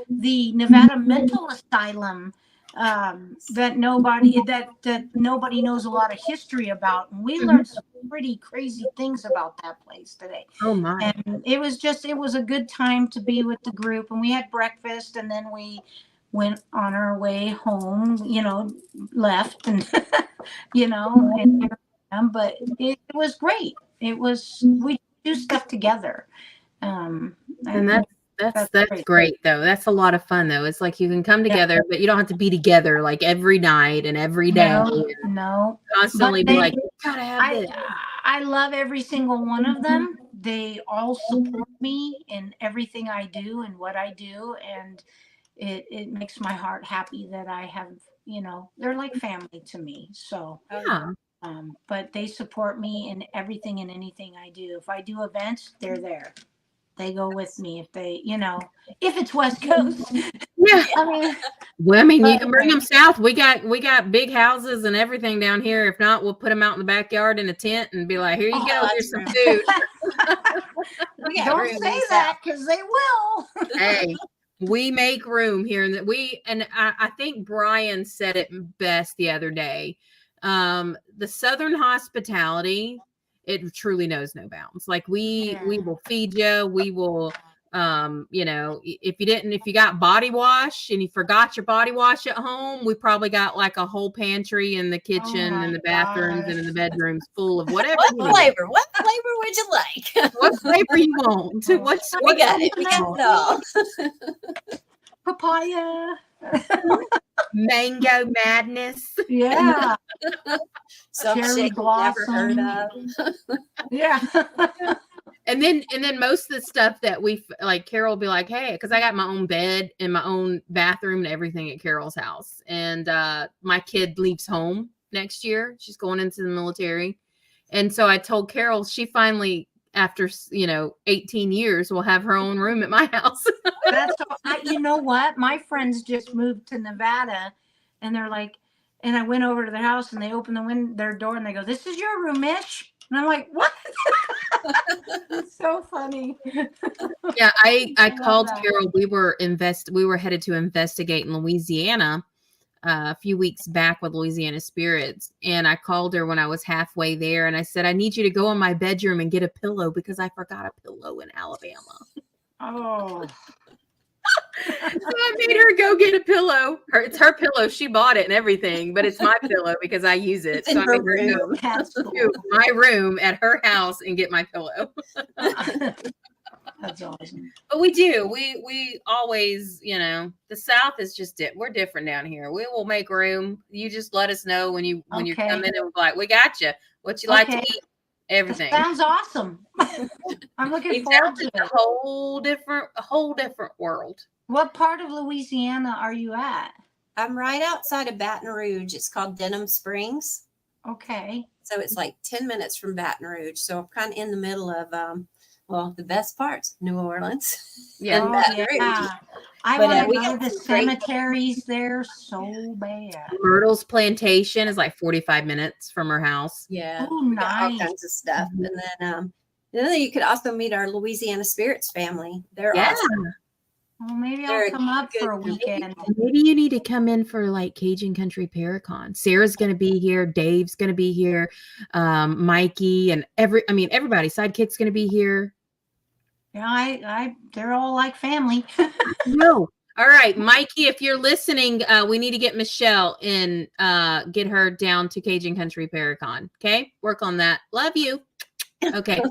Speaker 3: the Nevada Mental Asylum that nobody knows a lot of history about, and we learned some pretty crazy things about that place today.
Speaker 1: Oh my.
Speaker 3: And it was a good time to be with the group, and we had breakfast, and then we went on our way home, left and but it was great. We do stuff together.
Speaker 1: And that's great though. That's a lot of fun though. It's like you can come together, but you don't have to be together like every night and every day.
Speaker 3: No.
Speaker 1: Constantly
Speaker 3: But
Speaker 1: be like, gotta have this.
Speaker 3: I love every single one of them. They all support me in everything I do and what I do, and it makes my heart happy that I have, they're like family to me. So,
Speaker 1: Yeah.
Speaker 3: but they support me in everything and anything I do. If I do events, they're there. They go with me if they, if it's West Coast.
Speaker 1: Yeah.
Speaker 3: I mean,
Speaker 1: you can bring them south. We got big houses and everything down here. If not, we'll put them out in the backyard in a tent and be like, here you go. Here's some food.
Speaker 3: Don't say that because they will.
Speaker 1: Hey, we make room here. And I think Brian said it best the other day. The Southern hospitality, it truly knows no bounds. Like we will feed you. We will, if you got body wash and you forgot your body wash at home, we probably got like a whole pantry in the kitchen and the bathrooms and in the bedrooms full of whatever.
Speaker 2: What flavor would you like?
Speaker 1: What flavor you want?
Speaker 2: We got it. We got it all.
Speaker 3: Papaya.
Speaker 1: Mango madness.
Speaker 3: Yeah.
Speaker 2: Some
Speaker 3: Cherry
Speaker 2: shit you've never heard of.
Speaker 3: Yeah.
Speaker 1: And then most of the stuff that we like, Carol will be like, hey, because I got my own bed and my own bathroom and everything at Carol's house. And my kid leaves home next year. She's going into the military. And so I told Carol she finally, after 18 years, will have her own room at my house.
Speaker 3: You know what? My friends just moved to Nevada, and they're like, and I went over to their house, and they opened their door, and they go, "This is your room, Mish." And I'm like, "What?" It's so funny.
Speaker 1: Yeah, I called
Speaker 3: that.
Speaker 1: Carol. We were headed to investigate in Louisiana a few weeks back with Louisiana Spirits, and I called her when I was halfway there, and I said, I need you to go in my bedroom and get a pillow because I forgot a pillow in Alabama.
Speaker 3: Oh.
Speaker 1: I made her go get a pillow. It's her pillow. She bought it and everything, but it's my pillow because I use it.
Speaker 2: It's in
Speaker 1: So I
Speaker 2: her
Speaker 1: made her go
Speaker 2: room.
Speaker 3: That's cool.
Speaker 1: to my room at her house and get my pillow.
Speaker 3: That's awesome.
Speaker 1: But we do. We always, the South is just we're different down here. We will make room. You just let us know when you're
Speaker 3: Okay.
Speaker 1: coming, and we're like, we got you. What you like to
Speaker 3: Okay.
Speaker 1: eat? Everything.
Speaker 3: That sounds awesome. I'm looking
Speaker 1: It
Speaker 3: forward
Speaker 1: sounds
Speaker 3: to
Speaker 1: like
Speaker 3: it.
Speaker 1: a whole different world.
Speaker 3: What part of Louisiana are you at?
Speaker 2: I'm right outside of Baton Rouge. It's called Denham Springs.
Speaker 3: Okay.
Speaker 2: So it's like 10 minutes from Baton Rouge. So I'm kind of in the middle of, the best parts, New Orleans.
Speaker 1: Yeah.
Speaker 2: and Baton Rouge.
Speaker 3: I
Speaker 2: But,
Speaker 3: want
Speaker 2: we
Speaker 3: to go
Speaker 2: got
Speaker 3: to the
Speaker 2: some great-
Speaker 3: cemeteries there so bad.
Speaker 1: Myrtle's Plantation is like 45 minutes from her house.
Speaker 2: Yeah.
Speaker 3: Oh,
Speaker 2: We got all
Speaker 3: nice.
Speaker 2: kinds of stuff. And then you could also meet our Louisiana Spirits family. They're
Speaker 1: Yeah.
Speaker 2: awesome.
Speaker 3: Well, maybe
Speaker 2: They're
Speaker 3: I'll come up
Speaker 2: good
Speaker 3: for a
Speaker 2: people.
Speaker 3: weekend.
Speaker 1: Maybe you need to come in for like Cajun Country Paracon. Sarah's going to be here. Dave's going to be here. Mikey and everybody. Sidekick's going to be here.
Speaker 3: Yeah, they're all like family.
Speaker 1: No. All right, Mikey, if you're listening, we need to get Michelle in, get her down to Cajun Country Paracon. Okay, work on that. Love you. Okay.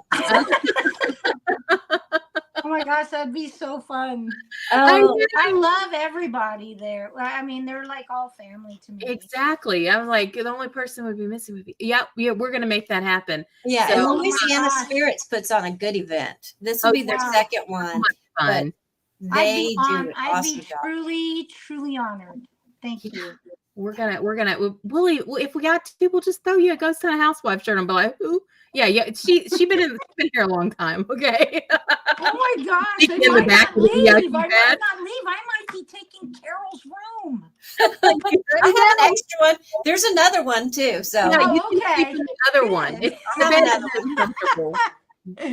Speaker 3: Oh my gosh, that'd be so fun.
Speaker 2: Oh,
Speaker 3: I love everybody there. I mean, they're like all family to me.
Speaker 1: Exactly. I'm like, the only person would be missing would be. Yeah, we're gonna make that happen.
Speaker 2: yeah.
Speaker 1: So-
Speaker 2: And
Speaker 3: Oh my
Speaker 2: Louisiana
Speaker 3: gosh.
Speaker 2: Spirits puts on a good event. This will
Speaker 1: Oh,
Speaker 2: be their
Speaker 3: wow.
Speaker 2: second one.
Speaker 1: Fun.
Speaker 2: They do an
Speaker 3: I'd
Speaker 2: awesome
Speaker 3: be
Speaker 2: job.
Speaker 3: truly honored. Thank you.
Speaker 1: We're gonna Willie, if we got to, we'll just throw you a Ghost Town Housewife shirt and be like, who? Yeah. She's been here a long time. Okay.
Speaker 3: Oh my gosh,
Speaker 1: Stick
Speaker 3: I
Speaker 1: in the
Speaker 3: might
Speaker 1: back
Speaker 3: not
Speaker 1: of the
Speaker 3: leave.
Speaker 1: VIP
Speaker 3: I might
Speaker 1: bed.
Speaker 3: not leave. I might be taking Carol's room.
Speaker 2: I have an extra one. There's another one too. So
Speaker 1: Yeah,
Speaker 3: Oh,
Speaker 1: you can
Speaker 3: okay.
Speaker 1: sleep in the other one.
Speaker 3: Good.
Speaker 1: It's
Speaker 2: I'll
Speaker 1: the
Speaker 2: have
Speaker 1: bed
Speaker 2: another
Speaker 1: is comfortable.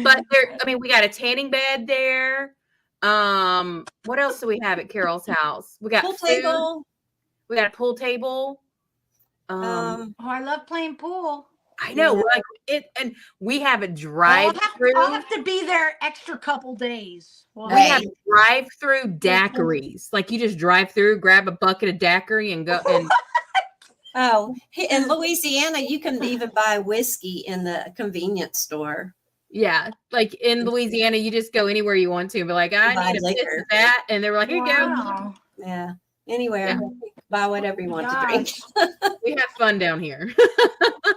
Speaker 1: But we got a tanning bed there. What else do we have at Carol's house? We got
Speaker 2: pool
Speaker 1: food.
Speaker 2: table.
Speaker 1: We got a pool table.
Speaker 3: Oh, I love playing pool.
Speaker 1: I know,
Speaker 2: yeah.
Speaker 1: like it, and we have a
Speaker 3: I'll
Speaker 1: drive-through.
Speaker 3: have to be there extra couple days. Well,
Speaker 1: We have
Speaker 2: Right.
Speaker 1: drive-through daiquiris. Like you just drive through, grab a bucket of daiquiri, and go. And
Speaker 2: In Louisiana, you can even buy whiskey in the convenience store.
Speaker 1: yeah, like in Louisiana, you just go anywhere you want to. But like, I
Speaker 2: Buy
Speaker 1: need a this
Speaker 2: liquor.
Speaker 1: and that, and they were like, here you go.
Speaker 3: wow.
Speaker 2: Yeah. Anywhere.
Speaker 1: Yeah.
Speaker 2: Buy whatever you want to drink.
Speaker 1: We have fun down here.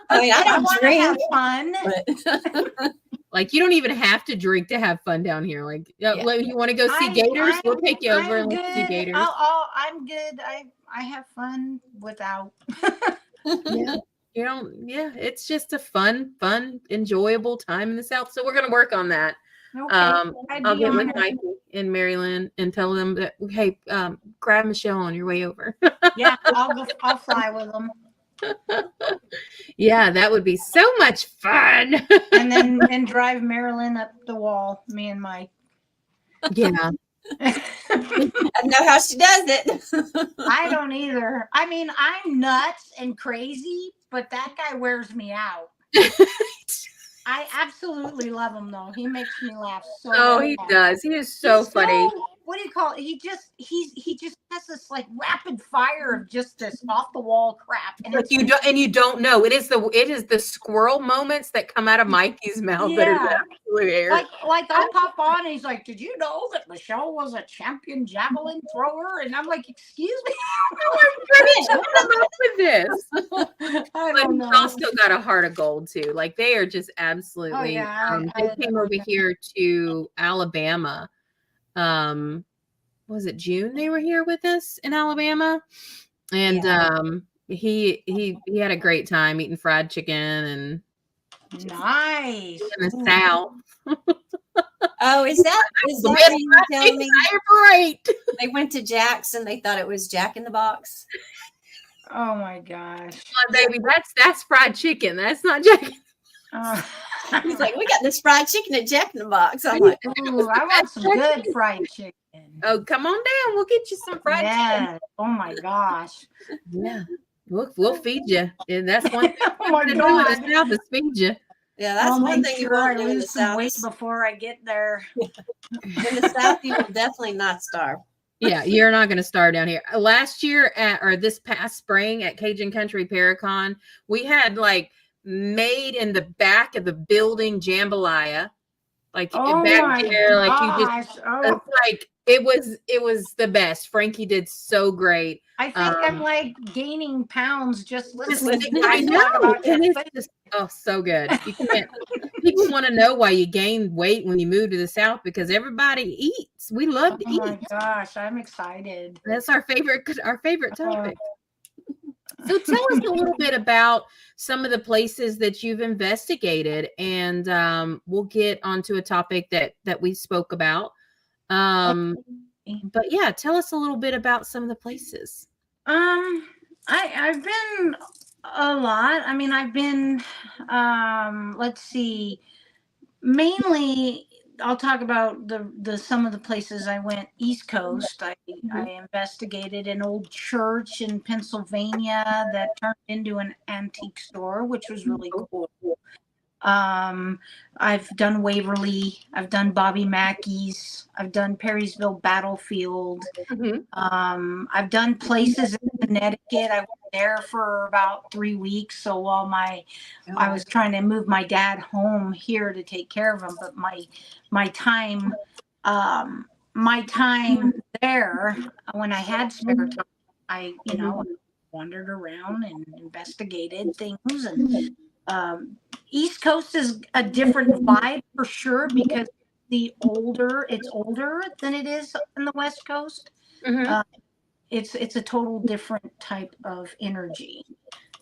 Speaker 2: I mean, I don't
Speaker 3: want to
Speaker 2: drink,
Speaker 3: have fun.
Speaker 2: but
Speaker 1: Like you don't even have to drink to have fun down here. Like, like, you want to go see gators? We'll take you over and let's see gators.
Speaker 3: I'm good. I have fun without.
Speaker 1: Yeah. It's just a fun, enjoyable time in the South. So we're gonna work on that.
Speaker 3: Okay,
Speaker 1: I'll get with Mikey in Maryland and tell them that, hey, grab Michelle on your way over.
Speaker 3: Yeah, I'll fly with them.
Speaker 1: Yeah, that would be so much fun.
Speaker 3: And then drive Marilyn up the wall, me and Mike.
Speaker 1: Yeah.
Speaker 2: I know how she does it.
Speaker 3: I don't either. I mean, I'm nuts and crazy, but that guy wears me out. I absolutely love him though. He makes me laugh so
Speaker 1: Oh, he
Speaker 3: hard.
Speaker 1: does. He is so
Speaker 3: He's
Speaker 1: funny.
Speaker 3: what do you call it? He just has this like rapid fire of just this off the wall crap. And
Speaker 1: Like you don't know. It is the squirrel moments that come out of Mikey's mouth that are
Speaker 3: Yeah.
Speaker 1: absolute air.
Speaker 3: like I'll pop on and he's like, did you know that Michelle was a champion javelin thrower? And I'm like, excuse me?
Speaker 1: Come up with this.
Speaker 3: I
Speaker 1: But
Speaker 3: don't
Speaker 1: he's
Speaker 3: know.
Speaker 1: also got a heart of gold too. Like they are just absolutely.
Speaker 3: Oh, yeah,
Speaker 1: They came over here to Alabama. Was it June? They were here with us in Alabama, and he had a great time eating fried chicken and
Speaker 3: Nice.
Speaker 1: in the South.
Speaker 2: Oh, is that
Speaker 1: The
Speaker 2: where you were telling me
Speaker 1: Great.
Speaker 2: they went to Jack's and they thought it was Jack in the Box?
Speaker 3: Oh my gosh.
Speaker 1: Baby, that's fried chicken. That's not Jack.
Speaker 2: He's like, we got this fried chicken at Jack in the Box. I'm like,
Speaker 3: Ooh, I want some good fried chicken.
Speaker 1: Oh, come on down. We'll get you some fried chicken.
Speaker 3: Yeah. Oh my gosh.
Speaker 1: Yeah. We'll feed you. And that's one thing
Speaker 3: Oh my
Speaker 1: to do in
Speaker 3: god.
Speaker 1: the South is feed you.
Speaker 2: yeah, that's
Speaker 3: I'll
Speaker 2: one
Speaker 3: make
Speaker 2: thing you
Speaker 3: sure I
Speaker 2: won't do in the
Speaker 3: lose some
Speaker 2: South.
Speaker 3: weight before I get there.
Speaker 2: In the South, you will definitely not starve.
Speaker 1: Yeah, you're not going to start down here. Last year or this past spring at Cajun Country Paracon, we had like made in the back of the building jambalaya, like
Speaker 3: Oh
Speaker 1: back
Speaker 3: my
Speaker 1: there, like you just,
Speaker 3: gosh. Oh,
Speaker 1: it's like it was the best. Frankie did so great.
Speaker 3: I think I'm like gaining pounds just
Speaker 1: Just,
Speaker 3: listening to you
Speaker 1: I
Speaker 3: guys talk
Speaker 1: know,
Speaker 3: about your
Speaker 1: and it's
Speaker 3: food.
Speaker 1: just so good. You can't. People want to know why you gain weight when you move to the South because everybody eats. We love to
Speaker 3: Oh my
Speaker 1: eat.
Speaker 3: gosh, I'm excited.
Speaker 1: That's our favorite
Speaker 3: Oh,
Speaker 1: topic. So tell us a little bit about some of the places that you've investigated, and we'll get onto a topic that we spoke about. But yeah, tell us a little bit about some of the places.
Speaker 3: I've been a lot. I mean, I've been let's see, mainly I'll talk about the some of the places I went. East Coast. I investigated an old church in Pennsylvania that turned into an antique store, which was really cool. Um, I've done Waverly, I've done Bobby Mackey's, I've done Perrysville Battlefield.
Speaker 1: Mm-hmm.
Speaker 3: I've done places in Connecticut. I was there for about 3 weeks. So while I was trying to move my dad home here to take care of him, but my time my time there, when I had spare time, I wandered around and investigated things. And East Coast is a different vibe for sure, because it's older than it is in the West Coast.
Speaker 1: Mm-hmm.
Speaker 3: It's a total different type of energy.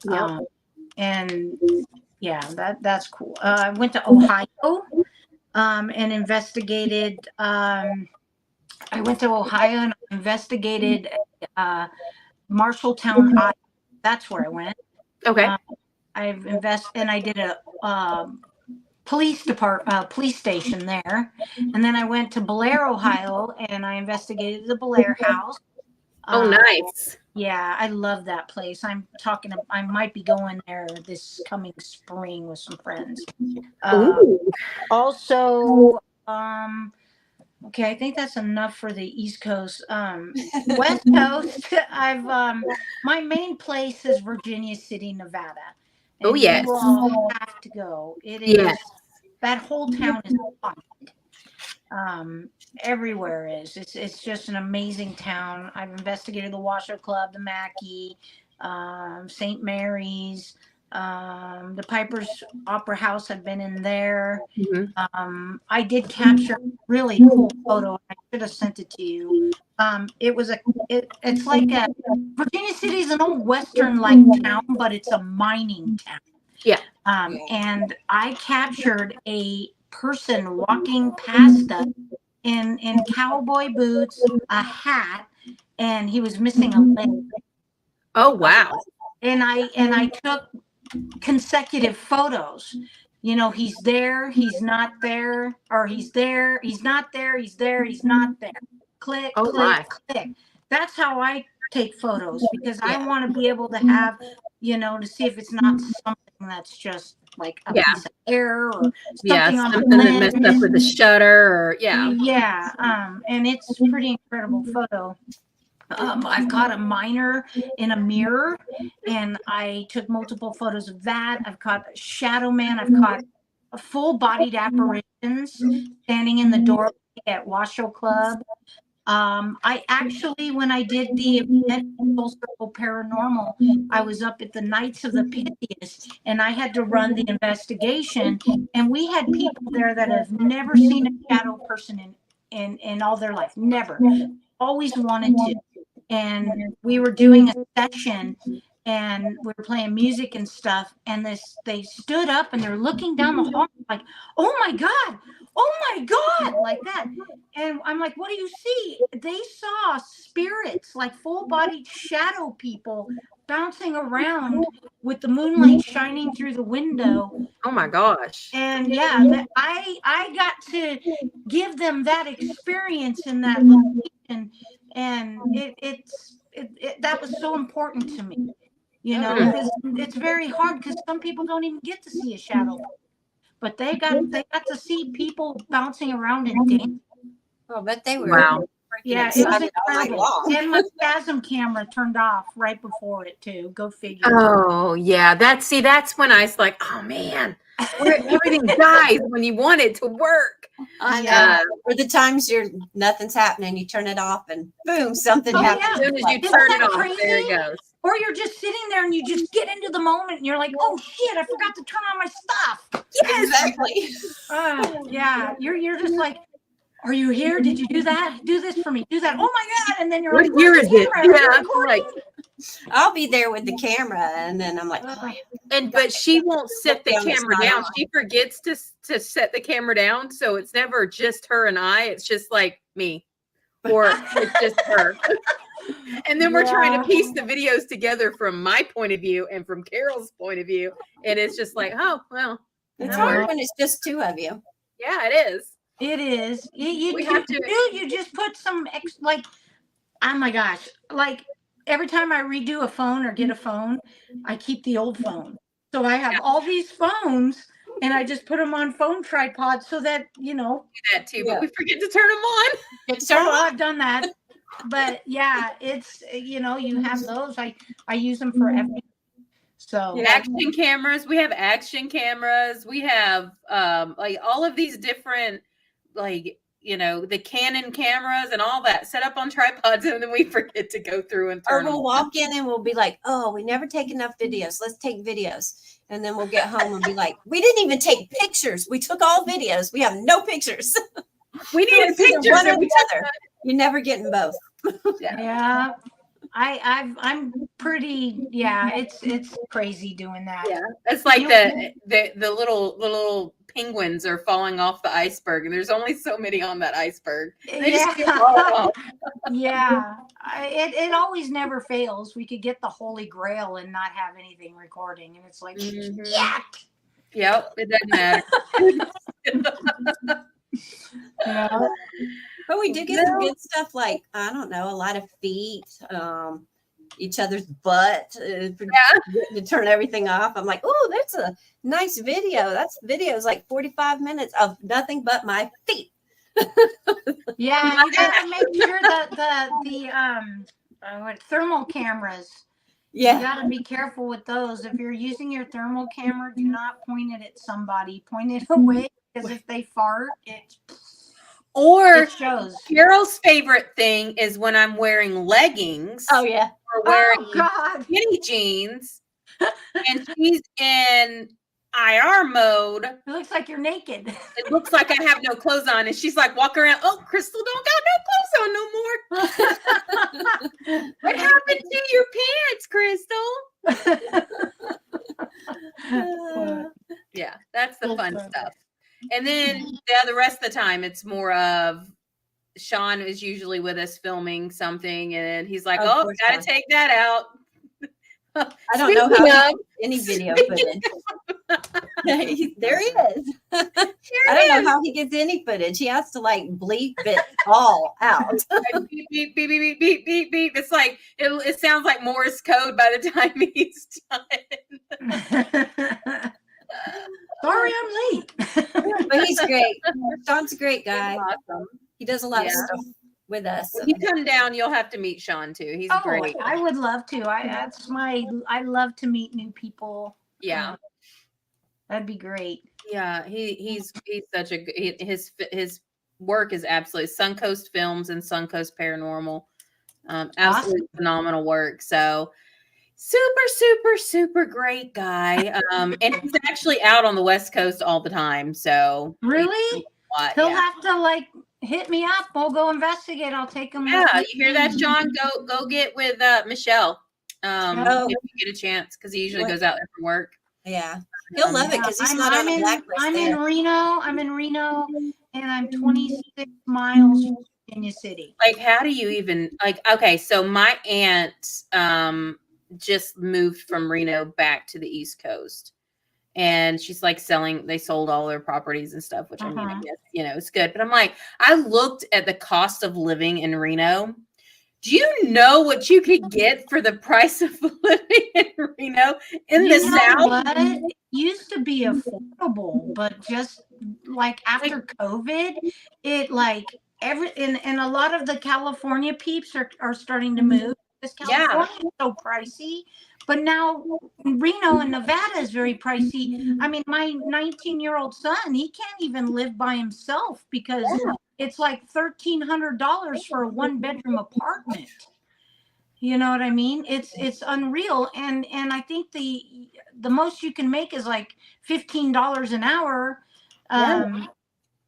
Speaker 1: Yep.
Speaker 3: And yeah, that's cool. I went to Ohio and investigated. I went to Ohio and investigated Marshalltown, Iowa. That's where I went.
Speaker 1: Okay.
Speaker 3: I did a police station there, and then I went to Blair, Ohio, and I investigated the Blair House.
Speaker 1: Oh, nice.
Speaker 3: Yeah, I love that place. I might be going there this coming spring with some friends. Also, okay, I think that's enough for the East Coast. West Coast, I've my main place is Virginia City, Nevada. And
Speaker 1: Oh, yes.
Speaker 3: you all have to go. It is
Speaker 1: Yes.
Speaker 3: That whole town is haunted. Everywhere is. It's just an amazing town. I've investigated the Washoe Club, the Mackey, St. Mary's, the Piper's Opera House. I've been in there.
Speaker 1: Mm-hmm.
Speaker 3: I did capture a really cool photo. I should have sent it to you. It's like Virginia City is an old Western like town, but it's a mining town.
Speaker 1: Yeah.
Speaker 3: And I captured a person walking past us in cowboy boots, a hat, and he was missing a leg.
Speaker 1: Oh, wow.
Speaker 3: And I took consecutive photos. He's there, he's not there, or he's there, he's not there, he's there, he's not there. Click,
Speaker 1: Oh,
Speaker 3: click,
Speaker 1: my.
Speaker 3: click. That's how I take photos, because I want to be able to have, to see if it's not something that's just like a piece of air or something on the
Speaker 1: something that
Speaker 3: lens.
Speaker 1: messed up with the shutter, or
Speaker 3: and it's a pretty incredible photo. I've caught a miner in a mirror, and I took multiple photos of that. I've caught a shadow man. I've caught full-bodied apparitions standing in the doorway at Washoe Club. I actually, when I did the event Full Circle Paranormal, I was up at the Knights of the Pythias, and I had to run the investigation. And we had people there that have never seen a shadow person in all their life, never, always wanted to. And we were doing a session, and we were playing music and stuff. And they stood up and they're looking down the hall like, "Oh my God, oh my God," like that. And I'm like, "What do you see?" They saw spirits, like full-bodied shadow people bouncing around with the moonlight shining through the window.
Speaker 1: Oh, my gosh.
Speaker 3: And yeah, I got to give them that experience in that location, and that was so important to me, because it's very hard, because some people don't even get to see a shadow, but they got to see people bouncing around and dancing.
Speaker 2: Oh, but they were
Speaker 1: Wow.
Speaker 3: Yeah, it was incredible. And my spasm camera turned off right before it too. Go figure.
Speaker 1: Oh yeah, that's when I was like, oh man, everything dies when you want it to work.
Speaker 2: I know. Or the times nothing's happening, you turn it off and boom, something happens.
Speaker 1: As soon as you turn it off, there it goes.
Speaker 3: Or you're just sitting there and you just get into the moment and you're like, oh shit, I forgot to turn on my stuff.
Speaker 2: Yes, exactly.
Speaker 3: Yeah, you're just like, are you here? Did you do that? Do this for me. Do that. Oh my God. And then you're like,
Speaker 1: what year is it? Yeah, like,
Speaker 2: I'll be there with the camera and then I'm like,
Speaker 1: but she won't set the camera down. She forgets to set the camera down. So it's never just her and I. It's just like me. Or it's just her. And then we're trying to piece the videos together from my point of view and from Carol's point of view. And it's just like, oh, well.
Speaker 2: It's hard when it's just two of you.
Speaker 1: Yeah, it is.
Speaker 3: It is. You just put some oh my gosh. Like every time I redo a phone or get a phone, I keep the old phone. So I have all these phones and I just put them on phone tripods so that,
Speaker 1: do that too, but we forget to turn them on.
Speaker 3: I've done that. But yeah, it's, you have those. I use them for everything. So
Speaker 1: action cameras. We have action cameras. We have like all of these different, like, the Canon cameras and all that set up on tripods, and then we forget to go through and turn.
Speaker 2: Or we'll walk in and we'll be like, oh, we never take enough videos. Let's take videos. And then we'll get home and be like, we didn't even take pictures. We took all videos. We have no pictures.
Speaker 1: We need pictures
Speaker 2: one or the other. You're never getting both.
Speaker 3: Yeah. I'm pretty, it's crazy doing that.
Speaker 1: Yeah. It's like the little penguins are falling off the iceberg, and there's only so many on that iceberg. They just fall off.
Speaker 3: Yeah. It always never fails. We could get the Holy Grail and not have anything recording. And it's like, yeah.
Speaker 1: Yep. It doesn't matter.
Speaker 3: Yeah.
Speaker 2: But we do get some good stuff, like, I don't know, a lot of feet, each other's butt to turn everything off. I'm like, oh, that's a nice video. That's videos like 45 minutes of nothing but my feet.
Speaker 3: Yeah, you gotta make sure that the thermal cameras.
Speaker 2: Yeah,
Speaker 3: you gotta be careful with those. If you're using your thermal camera, do not point it at somebody. Point it away, because if they fart, it shows.
Speaker 1: Carol's favorite thing is when I'm wearing leggings.
Speaker 2: Oh yeah.
Speaker 1: Or wearing skinny jeans, and she's in IR mode.
Speaker 3: It looks like you're naked.
Speaker 1: It looks like I have no clothes on, and she's like walking around. Oh, Crystal don't got no clothes on no more. What happened to your pants, Crystal? Yeah, that's the fun stuff. And then the rest of the time, it's more of Sean is usually with us filming something, and he's like, "Oh, gotta take that out."
Speaker 2: I don't know how any video footage. There he is. I don't know how he gets any footage. He has to like bleep it all out.
Speaker 1: Beep, beep, beep, beep, beep, beep, beep. It's like it sounds like Morse code by the time he's done.
Speaker 3: Sorry, I'm late.
Speaker 2: But he's great. Sean's a great guy.
Speaker 1: Awesome.
Speaker 2: He does a lot of stuff with us.
Speaker 1: When you come down, you'll have to meet Sean too. He's great.
Speaker 3: I would love to. I love to meet new people.
Speaker 1: Yeah.
Speaker 3: That'd be great.
Speaker 1: Yeah, he's such a his work is absolutely Suncoast Films and Suncoast Paranormal. Absolutely phenomenal work. So super great guy. And he's actually out on the West Coast all the time. So
Speaker 3: really, he'll have to like hit me up. We'll go investigate. I'll take him.
Speaker 1: Yeah, you hear that, John? Go get with Michelle. If you get a chance, because he usually goes out there for work.
Speaker 2: Yeah, he'll love it because he's not on the blacklist.
Speaker 3: I'm in Reno, and I'm 26 miles from Virginia City.
Speaker 1: Like, how do you even Okay, so my aunt just moved from Reno back to the East Coast, and she's like they sold all their properties and stuff, which I mean, I guess it's good. But I'm like, I looked at the cost of living in Reno. Do you know what you could get for the price of living in Reno in the South?
Speaker 3: What? It used to be affordable, but just like after COVID, it like and a lot of the California peeps are starting to move because California is so pricey. But now Reno and Nevada is very pricey. I mean, my 19-year-old son, he can't even live by himself because it's like $1,300 for a 1-bedroom apartment. You know what I mean? It's unreal, and I think the most you can make is like $15 an hour.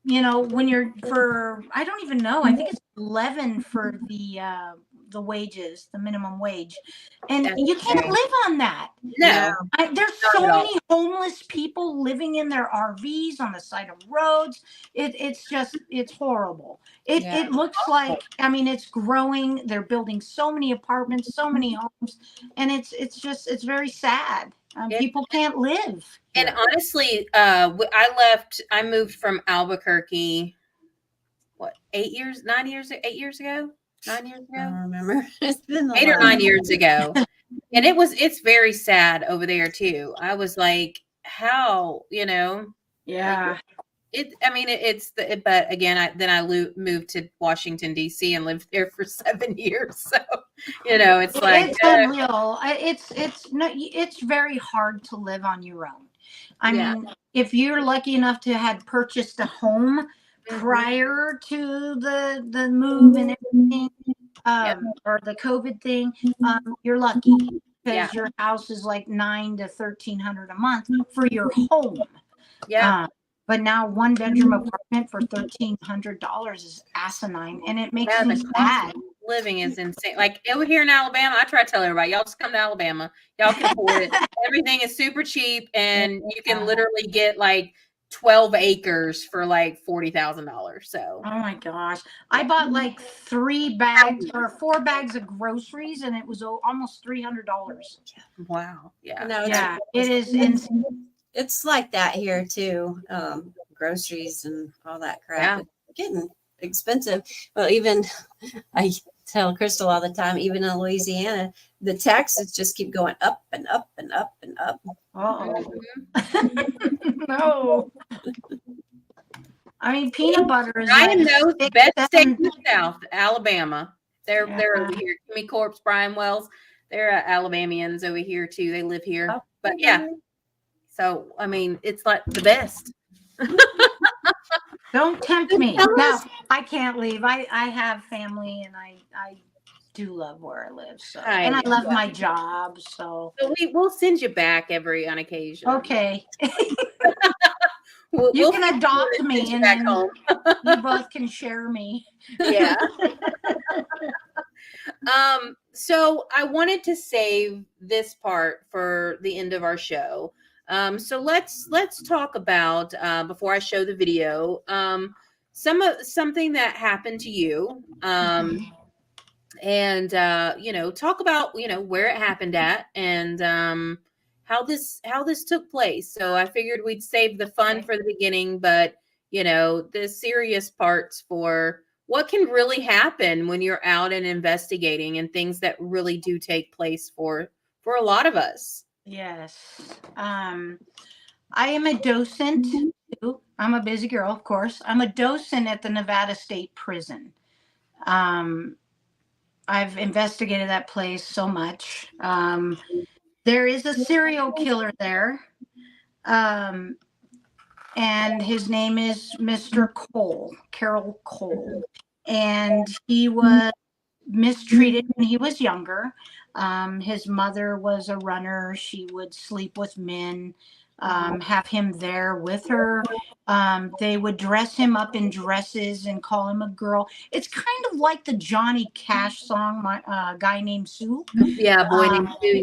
Speaker 3: You know, when you're for, I don't even know, I think it's 11 for the wages, the minimum wage, and you can't live on that.
Speaker 1: No,
Speaker 3: there's so many homeless people living in their RVs on the side of roads. It's horrible. It looks like, I mean, it's growing. They're building so many apartments, so many homes, and it's very sad. People can't live.
Speaker 1: And honestly, I moved from Albuquerque, what, 8 years ago? 9 years ago?
Speaker 2: I don't remember. It's been
Speaker 1: 8 or 9 years ago. And it's very sad over there too. I was like, how, you know?
Speaker 3: Yeah.
Speaker 1: But again, I moved to Washington, D.C. and lived there for 7 years. So, you know, it's like,
Speaker 3: it's unreal. It's very hard to live on your own. I mean, if you're lucky enough to have purchased a home prior to the move and everything, or the COVID thing, you're lucky because your house is like $900 to $1,300 a month for your home. But now 1-bedroom apartment for $1,300 is asinine, and it makes me sad.
Speaker 1: Living is insane. Like over here in Alabama, I try to tell everybody, y'all just come to Alabama. Y'all can afford it. Everything is super cheap, and you can literally get like 12 acres for like $40,000. So,
Speaker 3: oh my gosh, I bought like 3 bags or 4 bags of groceries, and it was almost $300.
Speaker 1: Wow. Yeah.
Speaker 2: No,
Speaker 3: it is insane.
Speaker 2: It's like that here too. Groceries and all that crap. It's getting expensive. Well, even I tell Crystal all the time, even in Louisiana, the taxes just keep going up and up and up and up.
Speaker 3: No. I mean, peanut butter is
Speaker 1: Brian knows the best state in the South, Alabama. They're over here. Kimmy Corpse, Brian Wells, they're Alabamians over here too. They live here. But so, I mean, it's like the best.
Speaker 3: Don't tempt me. No, I can't leave. I have family, and I do love where I live. So, and I love my job. So
Speaker 1: we'll send you back on occasion.
Speaker 3: Okay. You can adopt me, and then you both can share me.
Speaker 1: Yeah. So I wanted to save this part for the end of our show. So let's talk about before I show the video, something that happened to you, and you know, talk about, you know, where it happened at, and how this took place. So I figured we'd save the fun for the beginning, but you know, the serious parts for what can really happen when you're out and investigating, and things that really do take place for a lot of us.
Speaker 3: Yes. I am a docent too. I'm a busy girl, of course. I'm a docent at the Nevada State Prison. I've investigated that place so much. There is a serial killer there. And his name is Mr. Cole, Carol Cole. And he was mistreated when he was younger. His mother was a runner. She would sleep with men, have him there with her. They would dress him up in dresses and call him a girl. It's kind of like the Johnny Cash song, Guy Named Sue.
Speaker 1: Yeah, Boy Named Sue.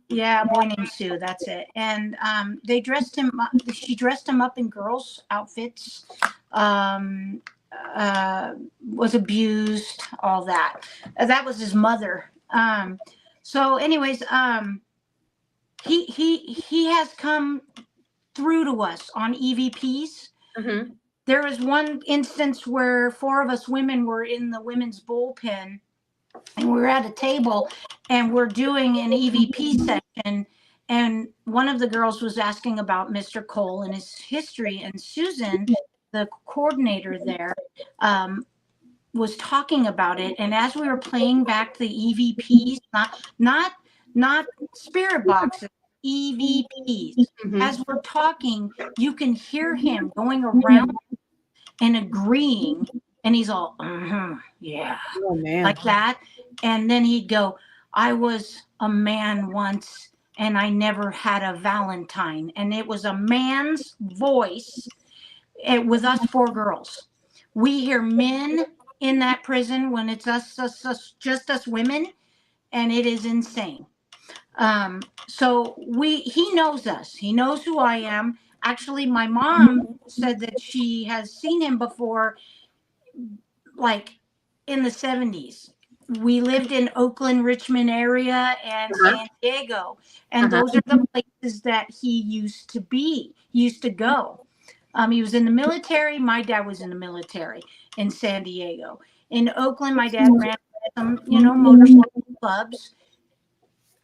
Speaker 3: Yeah, Boy Named Sue. That's it. And they dressed him up. She dressed him up in girls' outfits. Was abused, all that. That was his mother. So anyways, he has come through to us on EVPs.
Speaker 1: Mm-hmm.
Speaker 3: There was one instance where 4 of us women were in the women's bullpen, and we were at a table, and we're doing an EVP session, and one of the girls was asking about Mr. Cole and his history, and Susan, the coordinator there, was talking about it, and as we were playing back the EVPs, not spirit boxes, EVPs, as we're talking, you can hear him going around and agreeing, and he's all, yeah,
Speaker 1: Oh man.
Speaker 3: like that. And then he'd go, I was a man once and I never had a Valentine. And it was a man's voice with us 4 girls. We hear men in that prison when it's us, just us women, and it is insane. So he knows us. He knows who I am. Actually, my mom said that she has seen him before, like in the 70s. We lived in Oakland, Richmond area and San Diego. And those are the places that he used to go. He was in the military. My dad was in the military in San Diego. In Oakland, my dad ran some, motorcycle clubs.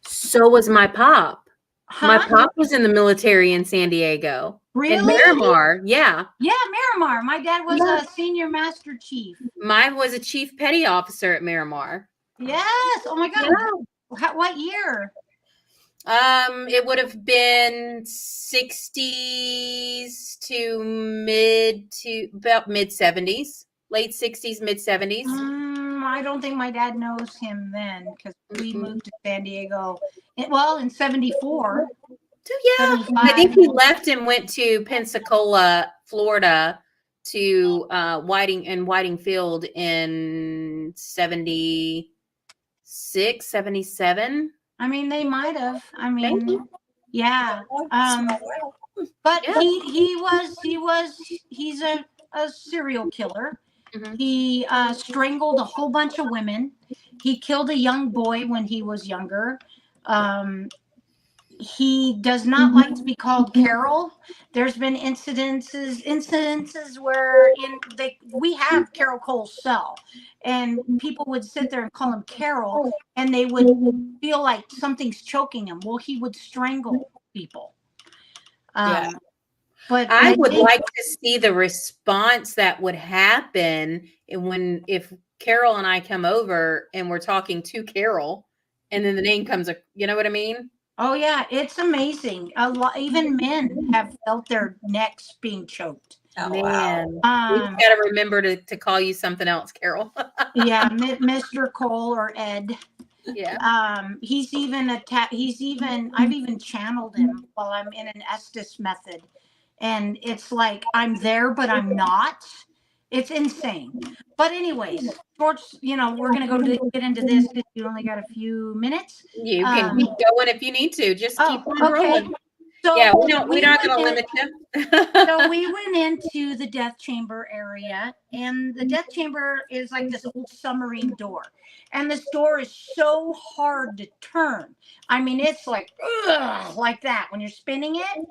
Speaker 1: So was my pop.
Speaker 3: Huh?
Speaker 1: My pop was in the military in San Diego.
Speaker 3: Really?
Speaker 1: In Miramar, yeah.
Speaker 3: Yeah, Miramar. My dad was a senior master chief.
Speaker 1: Mine was a chief petty officer at Miramar.
Speaker 3: Yes. Oh my God. Yeah. What year?
Speaker 1: It would have been 60s to about mid 70s, late 60s, mid 70s.
Speaker 3: I don't think my dad knows him then because we moved to San Diego. In 74.
Speaker 1: So yeah, I think he left and went to Pensacola, Florida, to Whiting Field in 76, 77.
Speaker 3: I mean, they might have. I mean,
Speaker 1: maybe.
Speaker 3: Yeah. But
Speaker 1: Yeah.
Speaker 3: he's a serial killer.
Speaker 1: Mhm.
Speaker 3: He strangled a whole bunch of women. He killed a young boy when he was younger. He does not like to be called Carol. There's been incidences where we have Carol Cole's cell, and people would sit there and call him Carol, and they would feel like something's choking him. Well, he would strangle people.
Speaker 1: Yeah.
Speaker 3: But
Speaker 1: I would like to see the response that would happen if Carol and I come over and we're talking to Carol, and then the name comes up. You know what I mean?
Speaker 3: Oh yeah, it's amazing. A lot, even men have felt their necks being choked.
Speaker 2: Oh,
Speaker 1: Man,
Speaker 2: wow.
Speaker 1: we've got to remember to call you something else, Carol.
Speaker 3: Yeah, Mr. Cole or Ed.
Speaker 1: Yeah.
Speaker 3: He's even I've even channeled him while I'm in an Estes method, and it's like I'm there but I'm not. It's insane. But anyways, sports. We're gonna get into this because you only got a few minutes.
Speaker 1: You can keep going if you need to. Just keep on rolling. So yeah, we're not going to limit you.
Speaker 3: So we went into the death chamber area, and the death chamber is like this old submarine door. And this door is so hard to turn. I mean, it's like that when you're spinning it.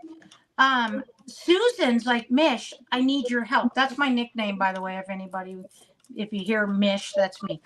Speaker 3: Susan's like, Mish, I need your help. That's my nickname, by the way, if you hear Mish, that's me.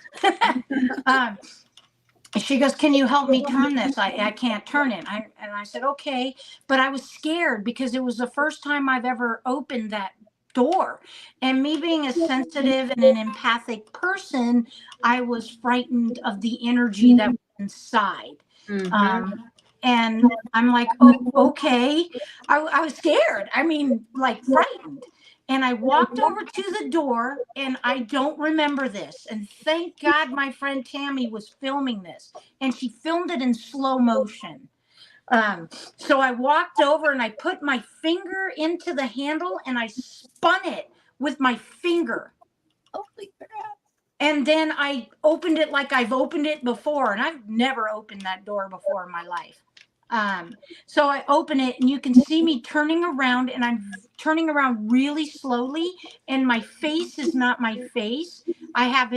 Speaker 3: She goes, can you help me turn this? I can't turn it. And I said, okay. But I was scared because it was the first time I've ever opened that door. And me being a sensitive and an empathic person, I was frightened of the energy that was inside.
Speaker 1: Mm-hmm.
Speaker 3: And I'm like, oh, okay. I was scared. I mean, like frightened. And I walked over to the door, and I don't remember this. And thank God my friend Tammy was filming this, and she filmed it in slow motion. So I walked over and I put my finger into the handle and I spun it with my finger.
Speaker 2: Holy crap.
Speaker 3: And then I opened it like I've opened it before, and I've never opened that door before in my life. So I open it, and you can see me turning around, and I'm turning around really slowly, and my face is not my face. I have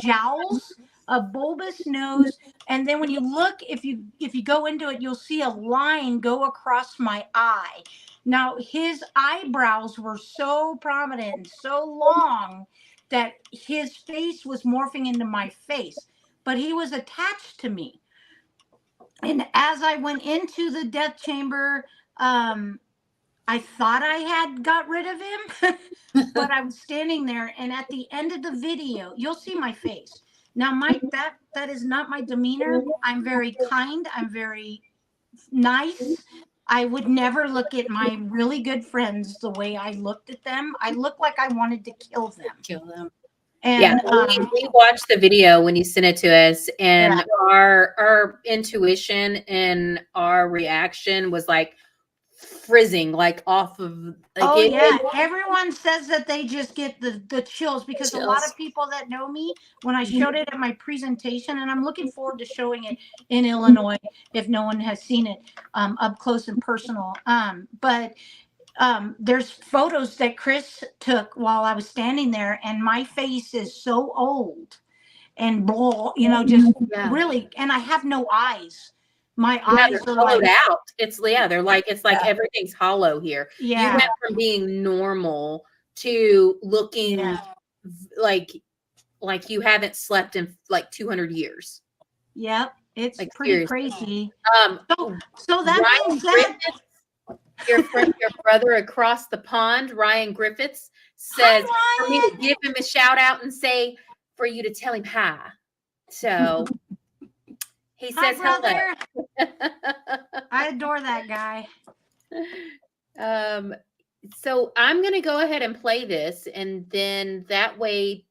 Speaker 3: jowls, a bulbous nose, and then when you look, if you go into it, you'll see a line go across my eye. Now his eyebrows were so prominent and so long that his face was morphing into my face, but he was attached to me. And as I went into the death chamber, I I thought I had got rid of him, but I was standing there, and at the end of the video, you'll see my face. Now, that is not my demeanor. I'm very kind. I'm very nice. I would never look at my really good friends the way I looked at them. I looked like I wanted to kill them.
Speaker 2: Kill them.
Speaker 1: Yeah,
Speaker 3: And
Speaker 1: we watched the video when you sent it to us, and
Speaker 3: Yeah.
Speaker 1: our intuition and our reaction was like frizzing, like off of. Like
Speaker 3: oh yeah, everyone says that they just get the chills because a lot
Speaker 2: Chills.
Speaker 3: of people that know me, when I showed it at my presentation, and I'm looking forward to showing it in Illinois if no one has seen it up close and personal. But there's photos that Chris took while I was standing there, and my face is so old and blah, just
Speaker 1: Yeah.
Speaker 3: really, and I have no eyes. My
Speaker 1: Yeah,
Speaker 3: eyes
Speaker 1: they're
Speaker 3: are
Speaker 1: hollowed
Speaker 3: like,
Speaker 1: out. It's like everything's hollow here. You
Speaker 3: yeah,
Speaker 1: went from being normal to looking
Speaker 3: yeah,
Speaker 1: like you haven't slept in like 200 years.
Speaker 3: yep. It's
Speaker 1: Like
Speaker 3: pretty
Speaker 1: seriously.
Speaker 3: crazy.
Speaker 1: Um,
Speaker 3: So that
Speaker 1: Ryan
Speaker 3: being said,
Speaker 1: Griffiths, your friend, your brother across the pond, Ryan Griffiths, says for me to give him a shout out and say for you to tell him hi. So he
Speaker 3: hi,
Speaker 1: says
Speaker 3: brother.
Speaker 1: hello.
Speaker 3: I adore that guy.
Speaker 1: So I'm going to go ahead and play this, and then that way,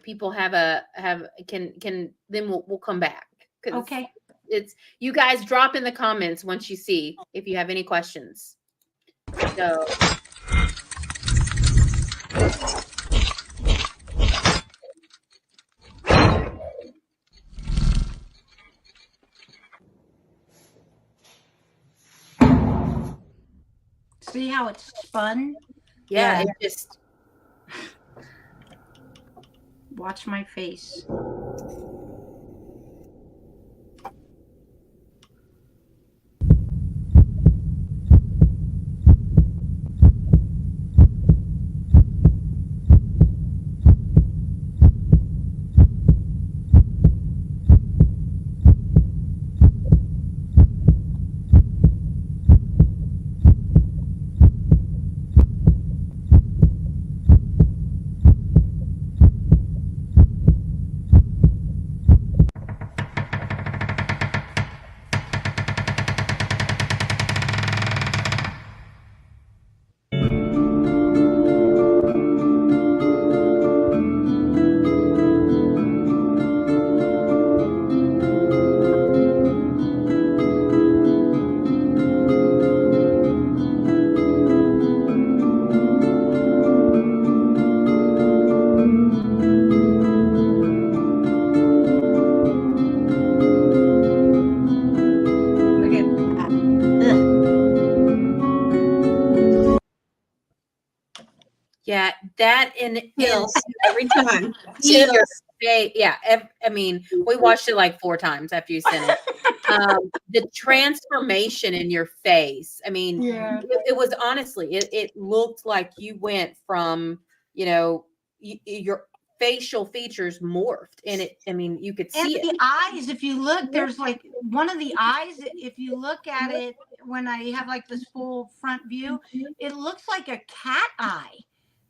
Speaker 1: people can then we'll come back.
Speaker 3: Okay.
Speaker 1: It's you guys drop in the comments once you see if you have any questions. So
Speaker 3: See how it's spun?
Speaker 1: yeah, it just
Speaker 3: Watch my face. Look at that. Ugh.
Speaker 1: yeah, that in
Speaker 2: Chills every time.
Speaker 1: see your
Speaker 2: Chills.
Speaker 1: face. Yeah, I mean, we watched it like 4 times after you sent it. The transformation in your face. I mean,
Speaker 3: Yeah.
Speaker 1: it was honestly, it looked like you went from, your facial features morphed, and you could
Speaker 3: And
Speaker 1: see it.
Speaker 3: the eyes, if you look, there's like one of the eyes, if you look at it when I have like this full front view, it looks like a cat eye.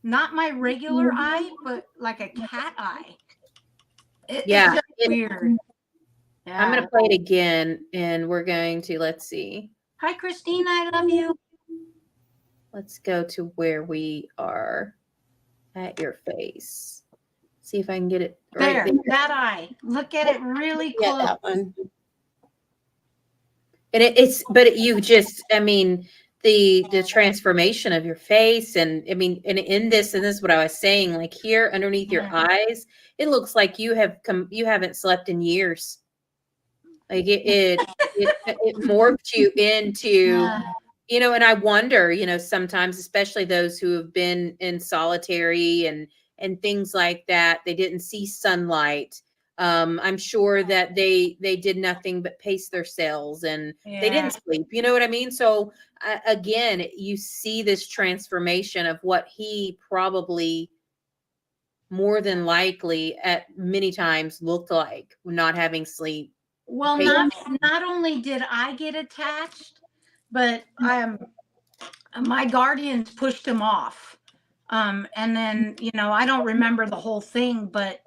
Speaker 3: Not my regular eye, but like a cat eye.
Speaker 1: Yeah,
Speaker 3: It's just weird. Yeah.
Speaker 1: I'm going to play it again, and we're going to, let's see.
Speaker 3: Hi, Christina. I love you.
Speaker 1: Let's go to where we are at your face. See if I can get it right
Speaker 3: There, that eye. Look at it really close.
Speaker 2: Yeah, that one.
Speaker 1: And the transformation of your face, and in this is what I was saying, like here underneath your eyes, it looks like you haven't slept in years. Like it morphed you into, and I wonder, sometimes, especially those who have been in solitary and things like that, they didn't see sunlight. I'm sure that they did nothing but pace their cells, and they didn't sleep. You know what I mean? So again, you see this transformation of what he probably more than likely at many times looked like, not having sleep.
Speaker 3: Well, not only did I get attached, but my guardians pushed him off. And then, I don't remember the whole thing, but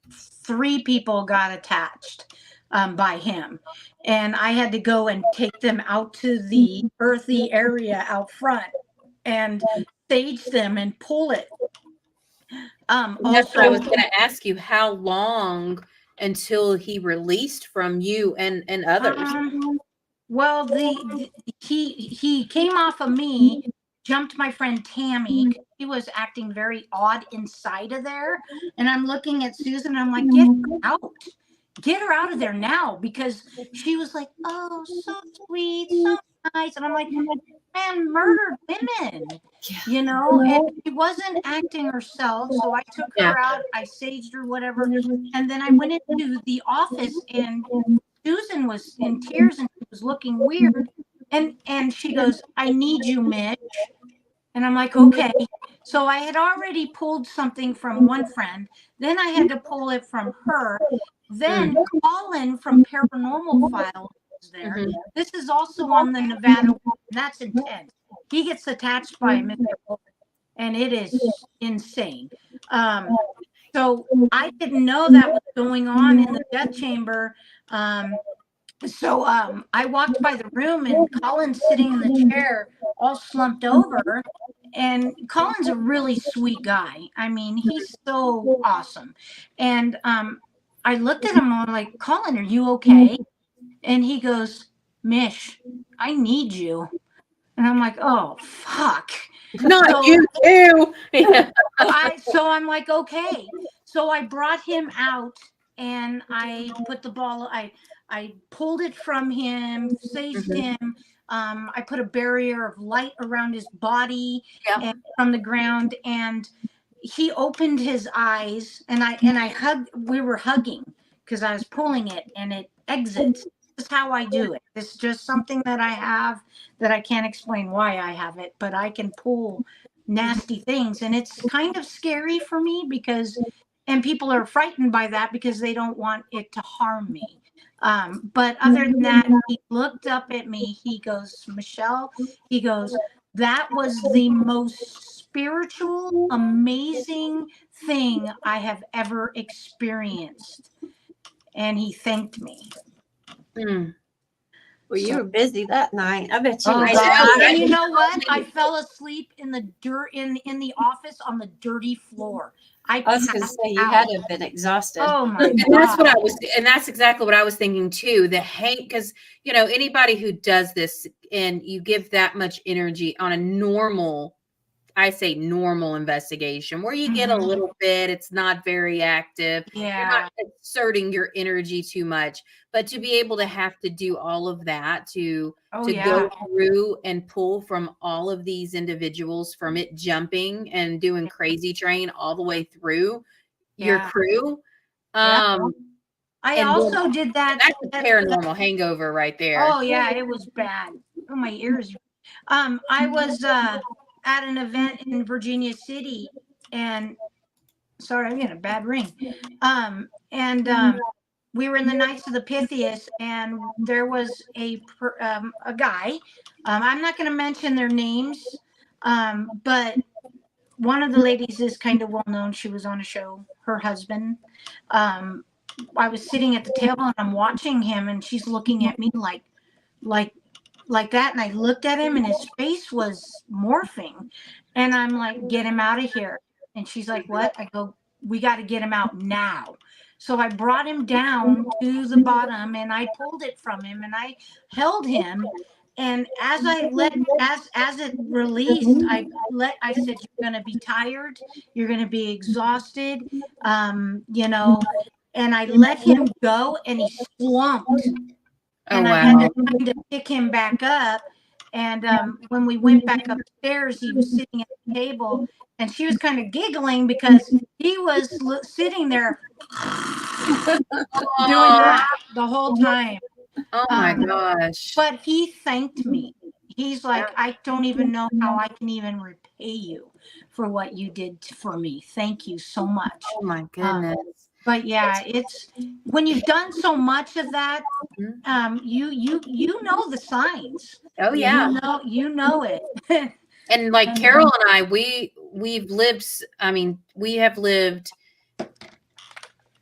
Speaker 3: 3 people got attached by him. And I had to go and take them out to the earthy area out front and stage them and pull it.
Speaker 1: That's what I was going to ask you. How long until he released from you and others?
Speaker 3: Well, he came off of me, jumped my friend Tammy. He was acting very odd inside of there. And I'm looking at Susan and I'm like, get her out. Get her out of there now, because she was like, oh, so sweet, so nice. And I'm like, man, murdered women, and she wasn't acting herself. So I took her out, I saged her, whatever. And then I went into the office and Susan was in tears and she was looking weird. And she goes, I need you, Mitch. And I'm like, okay. So I had already pulled something from one friend. Then I had to pull it from her. Then Colin from Paranormal File was there. This is also on the Nevada. That's intense. He gets attached by Mr. Wolf, and it is insane. So I didn't know that was going on in the death chamber. So I walked by the room and Colin's sitting in the chair all slumped over. And Colin's a really sweet guy. I mean, he's so awesome. And I looked at him and I'm like, Colin, are you okay? And he goes, Mish, I need you. And I'm like, oh, fuck.
Speaker 1: Not you too. Yeah.
Speaker 3: So I'm like, okay. So I brought him out and I put the ball, I pulled it from him, saged him. I put a barrier of light around his body and from the ground, and he opened his eyes, and I hugged. We were hugging because I was pulling it, and it exits. This is how I do it. It's just something that I have that I can't explain why I have it, but I can pull nasty things, and it's kind of scary for me because, and people are frightened by that because they don't want it to harm me. But other than that, he looked up at me. He goes, Michelle, he goes, that was the most spiritual, amazing thing I have ever experienced. And he thanked me.
Speaker 2: Well, you were busy that night. I bet you.
Speaker 3: And you know what? I fell asleep in the dirt in the office on the dirty floor.
Speaker 2: I was going to say you had to have been exhausted.
Speaker 3: Oh my God.
Speaker 1: And that's what I was, and that's exactly what I was thinking too. Because anybody who does this and you give that much energy on a normal investigation where you get a little bit, it's not very active.
Speaker 3: Yeah.
Speaker 1: You're not exerting your energy too much, but to be able to have to do all of that to go through and pull from all of these individuals, from it jumping and doing crazy train all the way through your crew.
Speaker 3: I also did that.
Speaker 1: That's a paranormal hangover right there.
Speaker 3: Oh yeah, it was bad. Oh, my ears. I was at an event in Virginia City, and sorry, I'm getting a bad ring. We were in the Knights of the Pythias, and there was a guy. I'm not going to mention their names, but one of the ladies is kind of well known. She was on a show. Her husband. I was sitting at the table and I'm watching him, and she's looking at me like that, and I looked at him and his face was morphing, and I'm like, get him out of here. And she's like, what? I go, we got to get him out now. So I brought him down to the bottom and I pulled it from him and I held him, and as it released, I said, you're going to be tired, you're going to be exhausted, and I let him go, and he slumped. And I had to kind of pick him back up. And when we went back upstairs, he was sitting at the table, and she was kind of giggling because he was sitting there doing that the whole time.
Speaker 1: Oh my gosh.
Speaker 3: But he thanked me. He's like, I don't even know how I can even repay you for what you did for me. Thank you so much.
Speaker 1: Oh my goodness.
Speaker 3: But yeah, it's when you've done so much of that, you know the signs.
Speaker 1: Oh yeah,
Speaker 3: you know it.
Speaker 1: And like Carol and I, we've lived, I mean, we have lived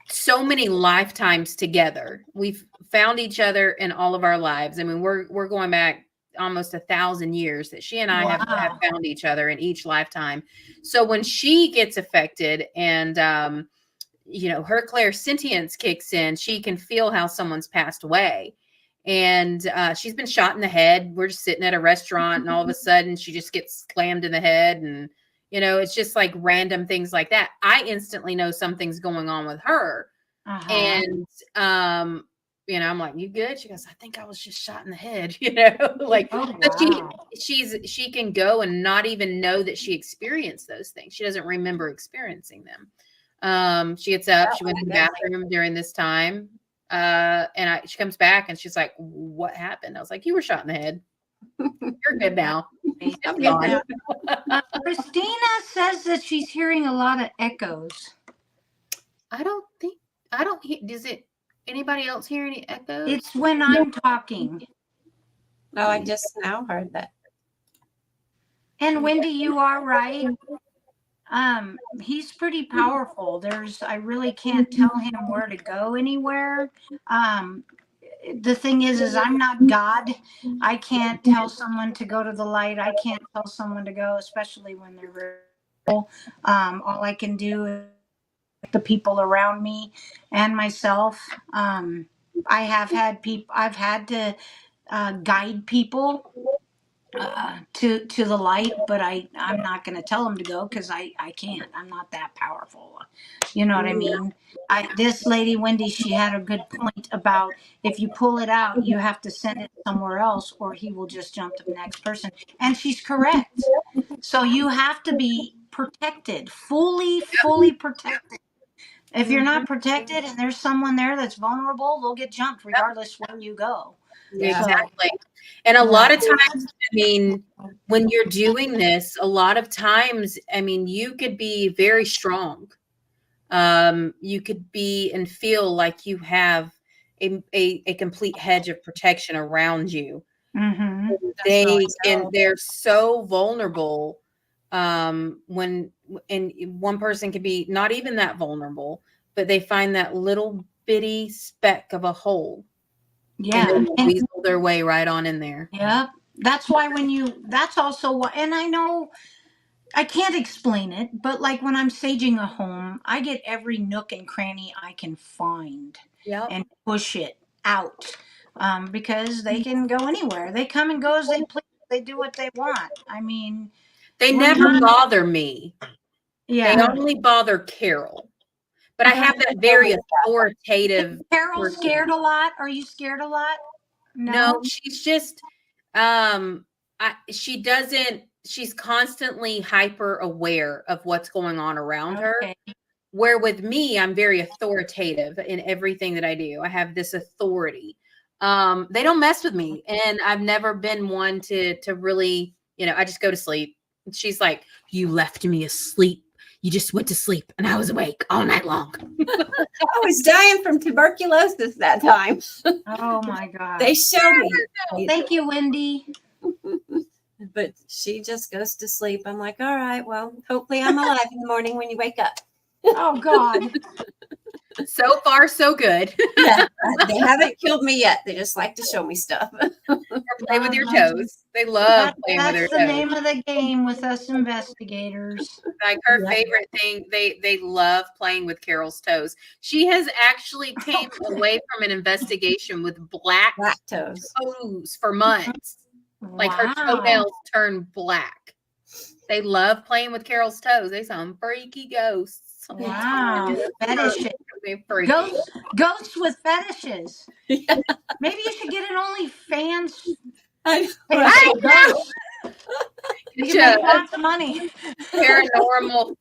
Speaker 1: so many lifetimes together. We've found each other in all of our lives. I mean, we're going back almost 1,000 years that she and I have found each other in each lifetime. So when she gets affected and you know, her clairsentience kicks in, she can feel how someone's passed away. And she's been shot in the head. We're just sitting at a restaurant and all of a sudden she just gets slammed in the head. And, you know, it's just like random things like that. I instantly know something's going on with her. And, you know, I'm like, you good? She goes, I think I was just shot in the head, you know, like, but she can go and not even know that she experienced those things. She doesn't remember experiencing them. She gets up, she went to the bathroom during this time. And she comes back and she's like, what happened? I was like, you were shot in the head. You're good now. I'm gone.
Speaker 3: Christina says that she's hearing a lot of echoes.
Speaker 1: Does it, anybody else hear any echoes?
Speaker 3: It's when I'm talking.
Speaker 2: Oh, I just now heard that.
Speaker 3: And Wendy, you are right. He's pretty powerful. I really can't tell him where to go anywhere. The thing is I'm not God. I can't tell someone to go to the light. I can't tell someone to go, especially when they're very ill. All I can do is the people around me and myself. I've had to guide people to the light, but I'm not going to tell them to go because I can't. I'm not that powerful. You know what I mean? This lady Wendy, she had a good point about if you pull it out, you have to send it somewhere else, or he will just jump to the next person. And she's correct. So you have to be protected, fully protected. If you're not protected and there's someone there that's vulnerable, they'll get jumped regardless where you go.
Speaker 1: Exactly. And a lot of times, I mean, when you're doing this, a lot of times, I mean, you could be very strong. You could be and feel like you have a complete hedge of protection around you.
Speaker 3: Mm-hmm.
Speaker 1: They're so vulnerable. And one person could be not even that vulnerable, but they find that little bitty speck of a hole.
Speaker 3: Yeah.
Speaker 1: And they weasel their way right on in there.
Speaker 3: Yeah. That's why that's also why, and I know I can't explain it, but like when I'm saging a home, I get every nook and cranny I can find and push it out. Because they can go anywhere. They come and go as they please. They do what they want. I mean,
Speaker 1: they never bother me.
Speaker 3: Yeah.
Speaker 1: They only bother Carol. But I have that very authoritative.
Speaker 3: Is Carol scared a lot? Are you scared a lot?
Speaker 1: No, she's just she's constantly hyper aware of what's going on around her. Where with me, I'm very authoritative in everything that I do. I have this authority. They don't mess with me. And I've never been one to really, you know, I just go to sleep. She's like, you left me asleep. You just went to sleep and I was awake all night long.
Speaker 2: I was dying from tuberculosis that time.
Speaker 3: Oh my God.
Speaker 2: They showed me.
Speaker 3: Thank you, Wendy.
Speaker 2: But she just goes to sleep. I'm like, all right, well, hopefully I'm alive in the morning when you wake up.
Speaker 3: Oh God.
Speaker 1: So far, so good.
Speaker 2: Yeah, they haven't killed me yet. They just like to show me stuff.
Speaker 1: Or play with your toes. They love playing with their toes.
Speaker 3: That's the name of the game with us investigators.
Speaker 1: Like her favorite thing, they love playing with Carol's toes. She has actually came away from an investigation with black
Speaker 2: toes
Speaker 1: for months. Like her toenails turn black. They love playing with Carol's toes. They some freaky ghosts.
Speaker 3: Wow. Fetishes. Ghosts with fetishes.
Speaker 2: Yeah.
Speaker 3: Maybe you should get an OnlyFans.
Speaker 2: I
Speaker 3: You can make lots of money.
Speaker 1: Paranormal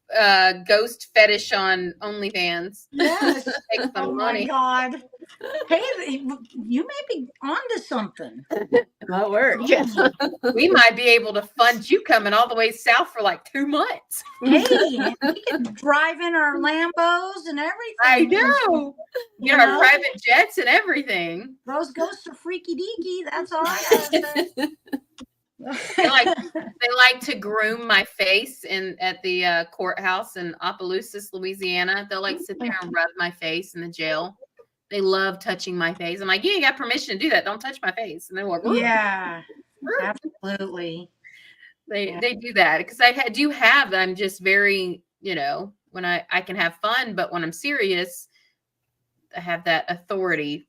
Speaker 1: ghost fetish on OnlyFans.
Speaker 3: Yes.
Speaker 1: Take some money.
Speaker 3: My God. Hey, you may be onto something.
Speaker 2: My word.
Speaker 1: We might be able to fund you coming all the way south for like 2 months.
Speaker 3: Hey, we can drive in our Lambos and everything.
Speaker 1: I know. You know, our private jets and everything.
Speaker 3: Those ghosts are freaky deaky. That's all I gotta say.
Speaker 1: They like to groom my face at the courthouse in Opelousas, Louisiana. They'll like sit there and rub my face in the jail. They love touching my face. I'm like, you ain't got permission to do that. Don't touch my face. And they're like,
Speaker 3: Yeah, absolutely.
Speaker 1: They do that because I'm just very, when I can have fun, but when I'm serious, I have that authority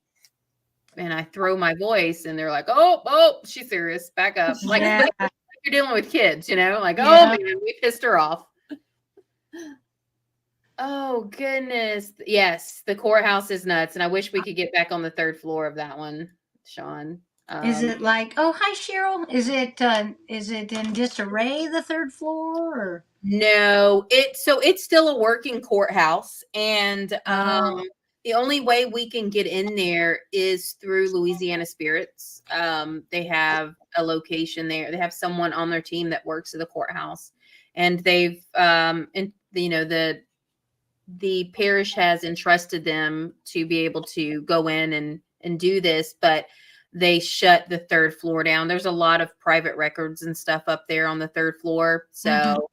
Speaker 1: and I throw my voice and they're like, oh, she's serious. Back up. Like,
Speaker 3: Yeah.
Speaker 1: like you're dealing with kids, like,
Speaker 3: Yeah.
Speaker 1: oh, man, we pissed her off. Oh, goodness. Yes, the courthouse is nuts. And I wish we could get back on the third floor of that one, Sean.
Speaker 3: Is it like, oh, hi, Cheryl? Is it in disarray, the third floor? Or?
Speaker 1: No, it's still a working courthouse. And the only way we can get in there is through Louisiana Spirits. They have a location there. They have someone on their team that works at the courthouse. And they've, the parish has entrusted them to be able to go in and do this, but they shut the third floor down. There's a lot of private records and stuff up there on the third floor. So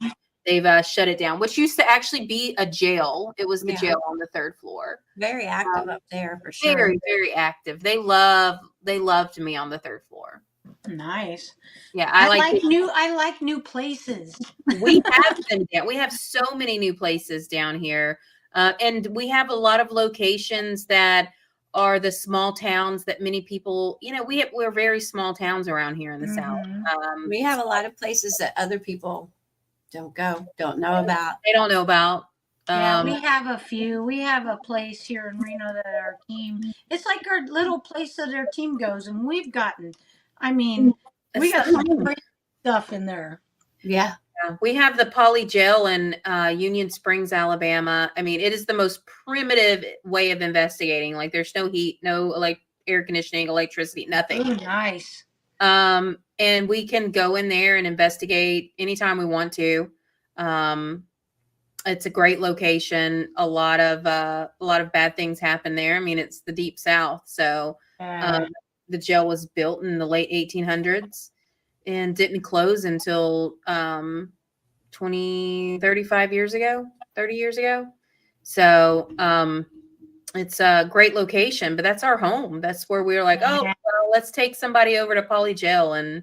Speaker 1: they've shut it down, which used to actually be a jail. It was the jail on the third floor.
Speaker 2: Very active up there for sure.
Speaker 1: Very, very active. They loved me on the third floor.
Speaker 3: Nice.
Speaker 1: Yeah,
Speaker 3: I like new places.
Speaker 1: We have them down. We have so many new places down here. And we have a lot of locations that are the small towns that many people, we're very small towns around here in the South.
Speaker 2: We have a lot of places that other people don't know about.
Speaker 1: They don't know about.
Speaker 3: Yeah, we have a few. We have a place here in Reno that our team, it's like our little place that our team goes, and we got some great stuff in there.
Speaker 2: Yeah.
Speaker 1: We have the Poly Jail in Union Springs, Alabama. I mean, it is the most primitive way of investigating. Like, there's no heat, no air conditioning, electricity, nothing.
Speaker 3: Oh, nice.
Speaker 1: And we can go in there and investigate anytime we want to. It's a great location. A lot of bad things happen there. I mean, it's the Deep South, so the jail was built in the late 1800s. And didn't close until 30 years ago. So it's a great location, but that's our home. That's where we were like, well, let's take somebody over to Poly Jail and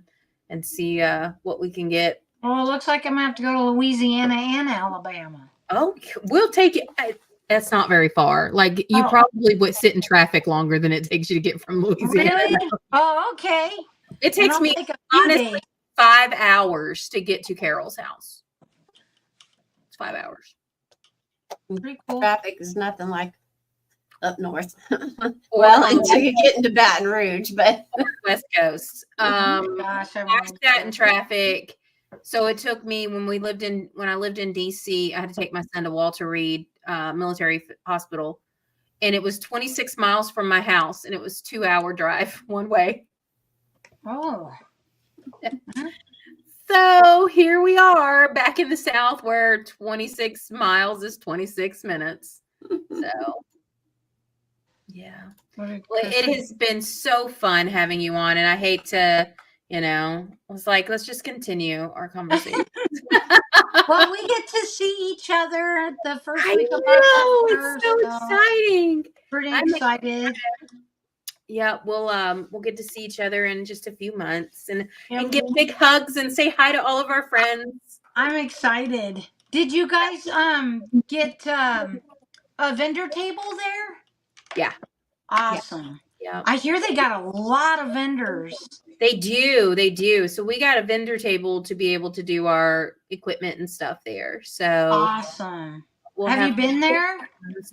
Speaker 1: see what we can get.
Speaker 3: Well, it looks like I'm going to have to go to Louisiana and Alabama.
Speaker 1: Oh, we'll take it. That's not very far. Like, you probably would sit in traffic longer than it takes you to get from Louisiana.
Speaker 3: Really? Oh, okay.
Speaker 1: It takes me, honestly, 5 hours to get to Carol's house. It's 5 hours.
Speaker 3: Pretty cool.
Speaker 2: Traffic is nothing like up north. Well, until you get into Baton Rouge, but
Speaker 1: West Coast.
Speaker 3: Gosh,
Speaker 1: I sat in traffic. So it took me when I lived in DC, I had to take my son to Walter Reed Military Hospital, and it was 26 miles from my house, and it was 2-hour drive one way.
Speaker 3: Oh.
Speaker 1: So here we are back in the South where 26 miles is 26 minutes. So yeah. Well, it has been so fun having you on, and I hate to, I was like, let's just continue our conversation.
Speaker 3: Well, we get to see each other at the first week of
Speaker 1: October. It's so exciting.
Speaker 3: Pretty excited.
Speaker 1: Yeah, we'll get to see each other in just a few months and give big hugs and say hi to all of our friends.
Speaker 3: I'm excited. Did you guys get a vendor table there?
Speaker 1: Yeah.
Speaker 3: Awesome.
Speaker 1: Yeah.
Speaker 3: I hear they got a lot of vendors.
Speaker 1: They do. So we got a vendor table to be able to do our equipment and stuff there. So
Speaker 3: awesome. Have you been there?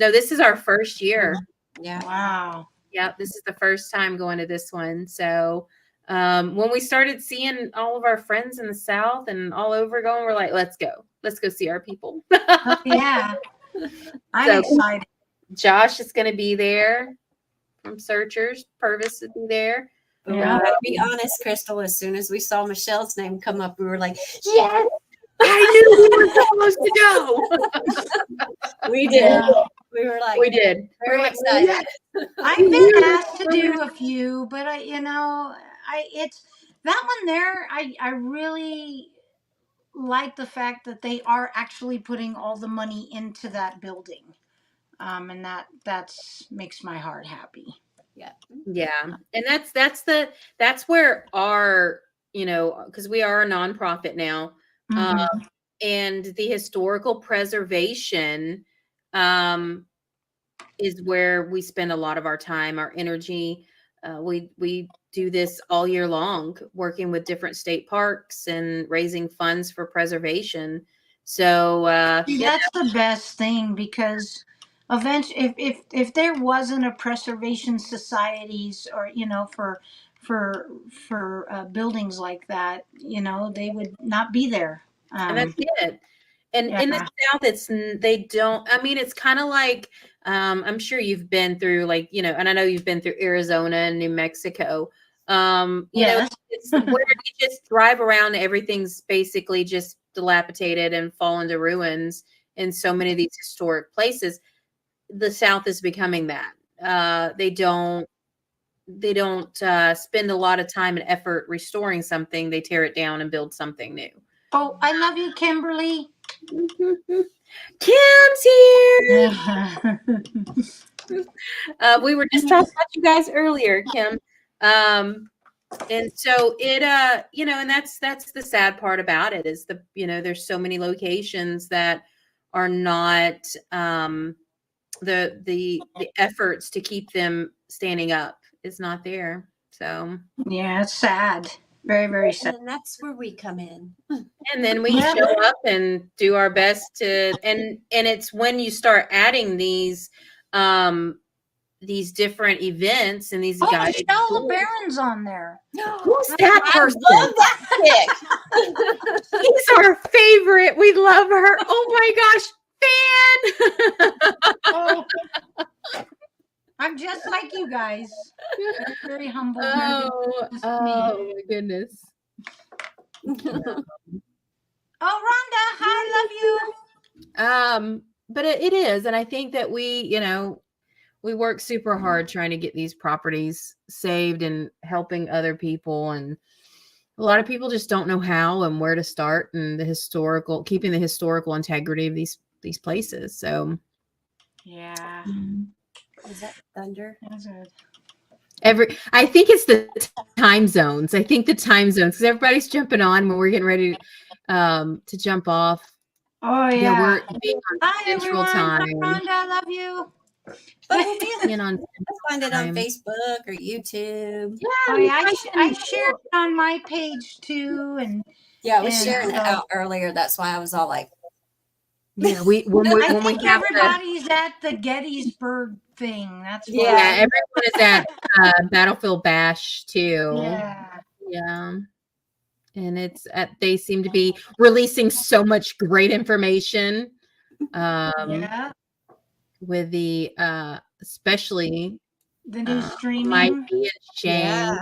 Speaker 1: No, this is our first year.
Speaker 2: Yeah.
Speaker 3: Wow.
Speaker 1: Yeah, this is the first time going to this one. So when we started seeing all of our friends in the South and all over going, we're like, let's go see our people.
Speaker 3: Yeah. I'm excited.
Speaker 1: Josh is going to be there from Searchers. Purvis will be there.
Speaker 2: Yeah. To be honest, Crystal, as soon as we saw Michelle's name come up, we were like, yes,
Speaker 1: I knew we were supposed to go.
Speaker 2: We did. Yeah. We were like,
Speaker 1: we did.
Speaker 2: We're excited.
Speaker 3: I've been asked to do a few, but that one there, I really like the fact that they are actually putting all the money into that building. And that's makes my heart happy.
Speaker 2: Yeah.
Speaker 1: Yeah. And that's where our, because we are a nonprofit now.
Speaker 3: Mhm.
Speaker 1: And the historical preservation is where we spend a lot of our time, our energy. We do this all year long, working with different state parks and raising funds for preservation. So
Speaker 3: See, that's the best thing because eventually, if there wasn't a preservation societies or for buildings like that, they would not be there.
Speaker 1: and that's it. And
Speaker 3: Yeah.
Speaker 1: in the South, they don't. I mean, it's kind of like I'm sure you've been through, like, and I know you've been through Arizona and New Mexico.
Speaker 3: Yes.
Speaker 1: It's where you just drive around, everything's basically just dilapidated and fall into ruins in so many of these historic places. The South is becoming that. They don't spend a lot of time and effort restoring something. They tear it down and build something new.
Speaker 3: Oh, I love you, Kimberly.
Speaker 1: Kim's here. We were just talking about you guys earlier, Kim. And so it, and that's the sad part about it is there's so many locations that are not the efforts to keep them standing up is not there. So
Speaker 3: Yeah, it's sad. Very, very sad.
Speaker 2: And that's where we come in.
Speaker 1: and then we
Speaker 3: Yeah.
Speaker 1: show up and do our best to, and it's when you start adding these different events and these
Speaker 3: Oh,
Speaker 1: guys.
Speaker 3: Michelle LeBaron's on there.
Speaker 1: Who's that person?
Speaker 2: I love that chick.
Speaker 1: He's our favorite. We love her. Oh my gosh, fan.
Speaker 3: Oh, I'm just like you guys. Very humble.
Speaker 1: Oh my goodness.
Speaker 3: Oh, Rhonda, hi, love you.
Speaker 1: But it is, and I think that we work super hard trying to get these properties saved and helping other people, and a lot of people just don't know how and where to start, and keeping the historical integrity of these places. So
Speaker 3: Yeah.
Speaker 2: Is that thunder?
Speaker 1: I think it's the time zones. I think the time zones, because everybody's jumping on when we're getting ready to jump off.
Speaker 3: Oh, yeah.
Speaker 1: We're being on
Speaker 3: Hi,
Speaker 1: Central
Speaker 3: everyone.
Speaker 1: Time.
Speaker 3: Hi, Rhonda, love you.
Speaker 1: Being on
Speaker 2: Find it on
Speaker 1: time.
Speaker 2: Facebook or YouTube.
Speaker 3: Oh, yeah, I shared it on my page too, and
Speaker 2: Yeah, I was
Speaker 3: And
Speaker 2: sharing it
Speaker 3: so-
Speaker 2: out earlier. That's why I was all like,
Speaker 1: Yeah, when
Speaker 3: I
Speaker 1: we
Speaker 3: think
Speaker 1: have
Speaker 3: everybody's at the Gettysburg thing. That's why.
Speaker 2: Yeah.
Speaker 1: everyone is at Battlefield Bash too.
Speaker 3: Yeah.
Speaker 1: Yeah. And it's they seem to be releasing so much great information.
Speaker 3: Yeah.
Speaker 1: With the especially
Speaker 3: The new streaming.
Speaker 1: Mikey and Shane,
Speaker 2: yeah.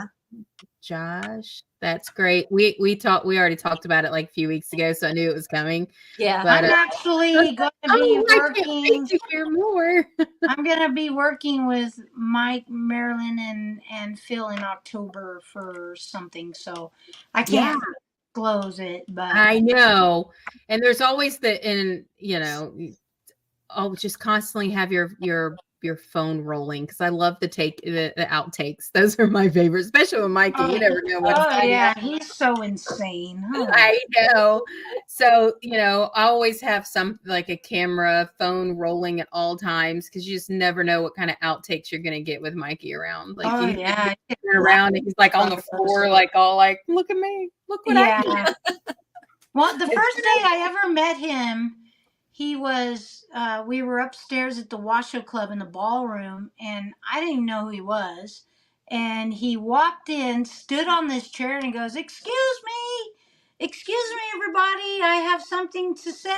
Speaker 1: Josh. That's great. We already talked about it like a few weeks ago, so I knew it was coming.
Speaker 2: Yeah.
Speaker 1: But
Speaker 3: I'm actually going to be
Speaker 1: I can't wait
Speaker 3: working.
Speaker 1: to hear more.
Speaker 3: I'm going to be working with Mike, Marilyn, and Phil in October for something, so I can't close it. But
Speaker 1: I know, and there's always I'll just constantly have your phone rolling because I love the outtakes. Those are my favorite, especially with Mikey. You never know what's
Speaker 3: Oh yeah, he's so insane. Oh.
Speaker 1: I know. So, I always have like a camera phone rolling at all times because you just never know what kind of outtakes you're going to get with Mikey around. Like,
Speaker 3: Oh yeah,
Speaker 1: turn around and he's like on the floor, like all like, look at me, look what I did.
Speaker 3: Well, the first day I ever met him, he was we were upstairs at the Washoe Club in the ballroom, and I didn't even know who he was. And he walked in, stood on this chair, and he goes, excuse me, everybody, I have something to say."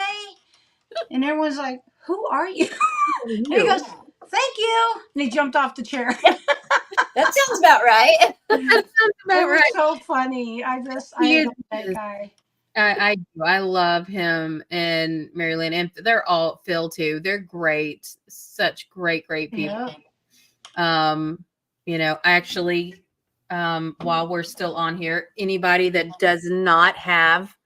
Speaker 3: And everyone's like, "Who are you?" And he goes, "Thank you," and he jumped off the chair.
Speaker 2: That sounds about right.
Speaker 1: That sounds about
Speaker 3: It was
Speaker 1: right.
Speaker 3: so funny. I adore that guy.
Speaker 1: I do. I love him and Marilyn, and they're all Phil too. They're great, such great people.
Speaker 3: Yeah.
Speaker 1: I actually while we're still on here. Anybody that does not have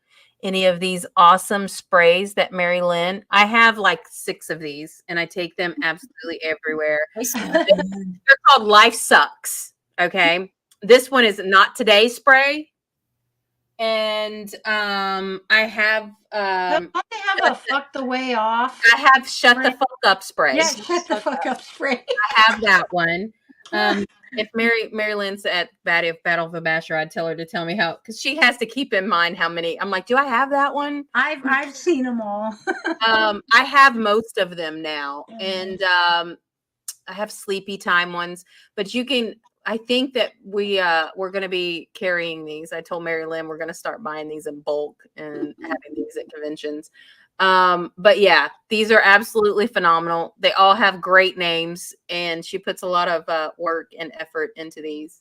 Speaker 1: any of these awesome sprays that Mary Lynn, I have like 6 of these and I take them absolutely everywhere.
Speaker 2: They smell good.
Speaker 1: They're called Life Sucks. Okay. This one is not today's spray. And I have
Speaker 3: Don't they have a fuck the way off?
Speaker 1: I have Shut the Fuck Up spray.
Speaker 3: Yeah, shut the fuck up spray.
Speaker 1: I have that one. If Mary Lynn's at Battle of the Basher, I'd tell her to tell me how, because she has to keep in mind how many. I'm like, do I have that one?
Speaker 3: I've seen them all.
Speaker 1: I have most of them now, and I have sleepy time ones. But you can. I think that we're going to be carrying these. I told Mary Lynn we're going to start buying these in bulk and having these at conventions. But yeah, these are absolutely phenomenal. They all have great names, and she puts a lot of work and effort into these.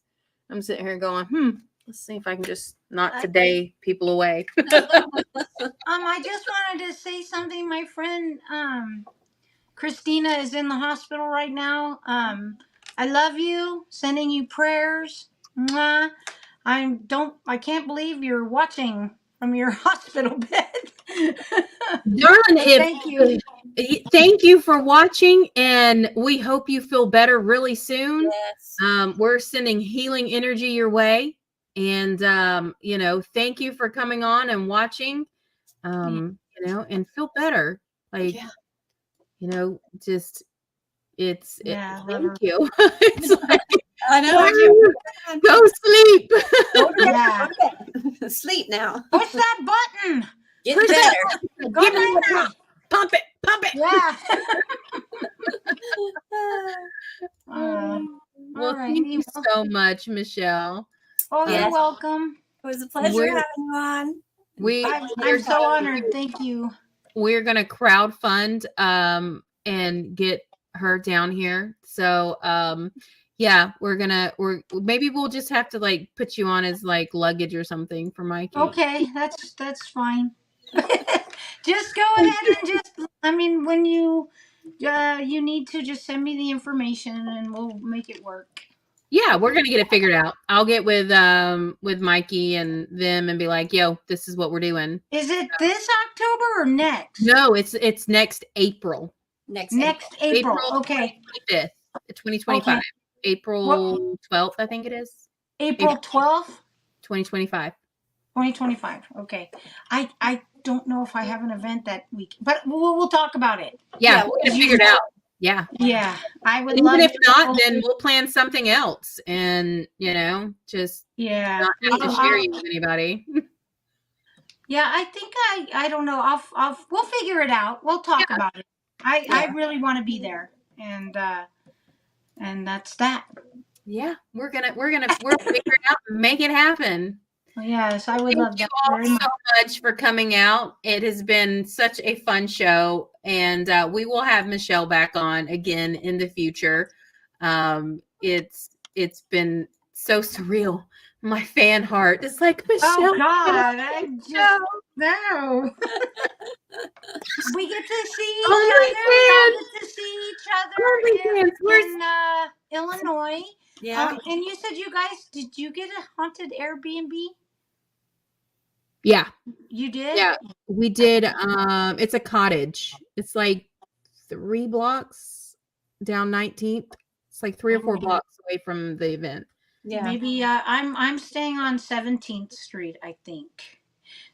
Speaker 1: I'm sitting here going, let's see if I can just not today people away.
Speaker 3: I just wanted to say something. My friend Christina is in the hospital right now. I love you. Sending you prayers. Mwah. I can't believe you're watching from your hospital bed.
Speaker 1: Darn,
Speaker 3: Thank you.
Speaker 1: Thank you for watching, and we hope you feel better really soon.
Speaker 2: Yes.
Speaker 1: We're sending healing energy your way, and thank you for coming on and watching. And feel better. Like, just thank you. It's like,
Speaker 2: I know.
Speaker 1: go sleep.
Speaker 2: Sleep now.
Speaker 3: Push that button.
Speaker 2: Get better.
Speaker 3: Go right now.
Speaker 1: Pump it.
Speaker 3: Yeah.
Speaker 1: Well, thank you so much, Michelle.
Speaker 3: Oh, you're welcome.
Speaker 2: It was a pleasure having you on.
Speaker 3: I'm so honored. Thank you.
Speaker 1: We're gonna crowdfund and get her down here. So maybe we'll just have to like put you on as like luggage or something for Mikey.
Speaker 3: Okay, that's fine. Just go ahead and when you need to just send me the information and we'll make it work.
Speaker 1: Yeah, we're gonna get it figured out. I'll get with Mikey and them and be like, yo, this is what we're doing.
Speaker 3: Is it this October or next?
Speaker 1: No, it's next April.
Speaker 3: Next April. Okay.
Speaker 1: 25th, 2025. Okay. April 12th, I think it is.
Speaker 3: April 12th?
Speaker 1: 2025.
Speaker 3: 2025. Okay. I don't know if I have an event that week, but we'll talk about it.
Speaker 1: Yeah, we'll get it figured out. Yeah.
Speaker 3: Yeah. I would
Speaker 1: love it. If not, then we'll plan something else and, just not have to share you with anybody.
Speaker 3: Yeah, I think I don't know. We'll figure it out. We'll talk about it. I really want to be there. And that's that.
Speaker 1: Yeah, we'll figure it out and make it happen.
Speaker 3: Yes, I would love that.
Speaker 1: Thank you all so much for coming out. It has been such a fun show, and we will have Michelle back on again in the future. It's been so surreal. My fan heart is like, Michelle.
Speaker 3: Oh God, I just no. We get to see each other. We get to see each other in Illinois.
Speaker 2: Yeah.
Speaker 3: And you said did you get a haunted Airbnb?
Speaker 1: Yeah.
Speaker 3: You did?
Speaker 1: Yeah, we did. It's a cottage. It's like 3 blocks down 19th. It's like 3 or 4 blocks away from the event.
Speaker 3: Yeah. Maybe I'm staying on 17th Street, I think.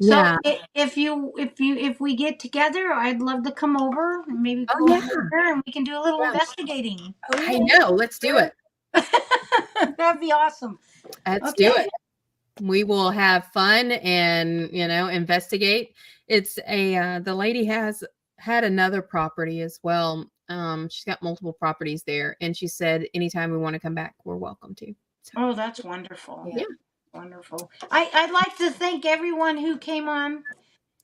Speaker 3: So if we get together, I'd love to come over and maybe go over there and we can do a little investigating.
Speaker 1: I know. Let's do it.
Speaker 3: That'd be awesome.
Speaker 1: Let's do it. We will have fun and, investigate. It's the lady has had another property as well. She's got multiple properties there. And she said, anytime we want to come back, we're welcome to. So.
Speaker 3: Oh, that's wonderful.
Speaker 1: Yeah.
Speaker 3: Wonderful. I'd like to thank everyone who came on.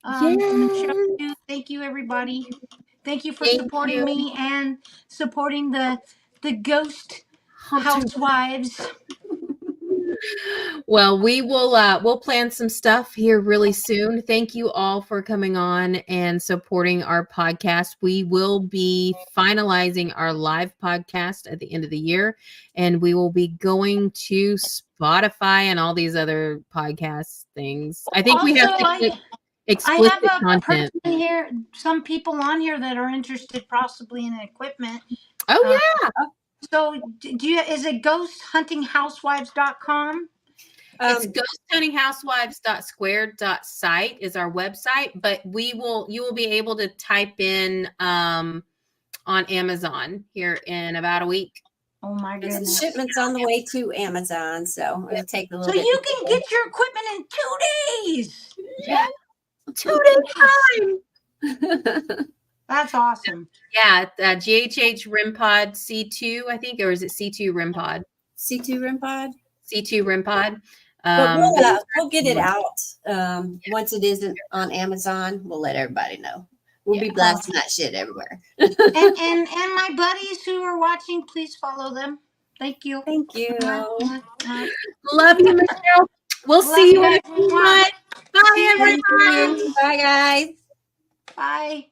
Speaker 3: Thank you, everybody. Thank you for supporting me and supporting the ghost housewives.
Speaker 1: Well, we'll plan some stuff here really soon. Thank you all for coming on and supporting our podcast. We will be finalizing our live podcast at the end of the year, and we will be going to Spotify and all these other podcast things. I think we have
Speaker 3: Also,
Speaker 1: to get
Speaker 3: I
Speaker 1: explicit
Speaker 3: have a person
Speaker 1: content.
Speaker 3: here, some people on here that are interested possibly in equipment.
Speaker 1: Oh yeah.
Speaker 3: So do you, is it ghosthuntinghousewives.com?
Speaker 1: It's ghosthuntinghousewives.squared.site is our website, but you will be able to type in on Amazon here in about a week.
Speaker 3: Oh my goodness.
Speaker 2: The shipment's on the way to Amazon, so it'll take a little
Speaker 3: So
Speaker 2: bit.
Speaker 3: you can get your equipment in 2 days.
Speaker 1: Yeah. 2 days time.
Speaker 3: That's awesome.
Speaker 1: Yeah, GHH RIMPod C2, I think, or is it C2 RIMPod?
Speaker 2: C2 REM pod.
Speaker 1: C2 RIMPod.
Speaker 2: But we'll get it out. Once it isn't on Amazon, we'll let everybody know. We'll be blasting that shit everywhere.
Speaker 3: and my buddies who are watching, please follow them. Thank you.
Speaker 2: Thank you.
Speaker 1: Love you, Michelle. We'll see you in a few months. Bye, everybody.
Speaker 2: Bye, guys.
Speaker 3: Bye.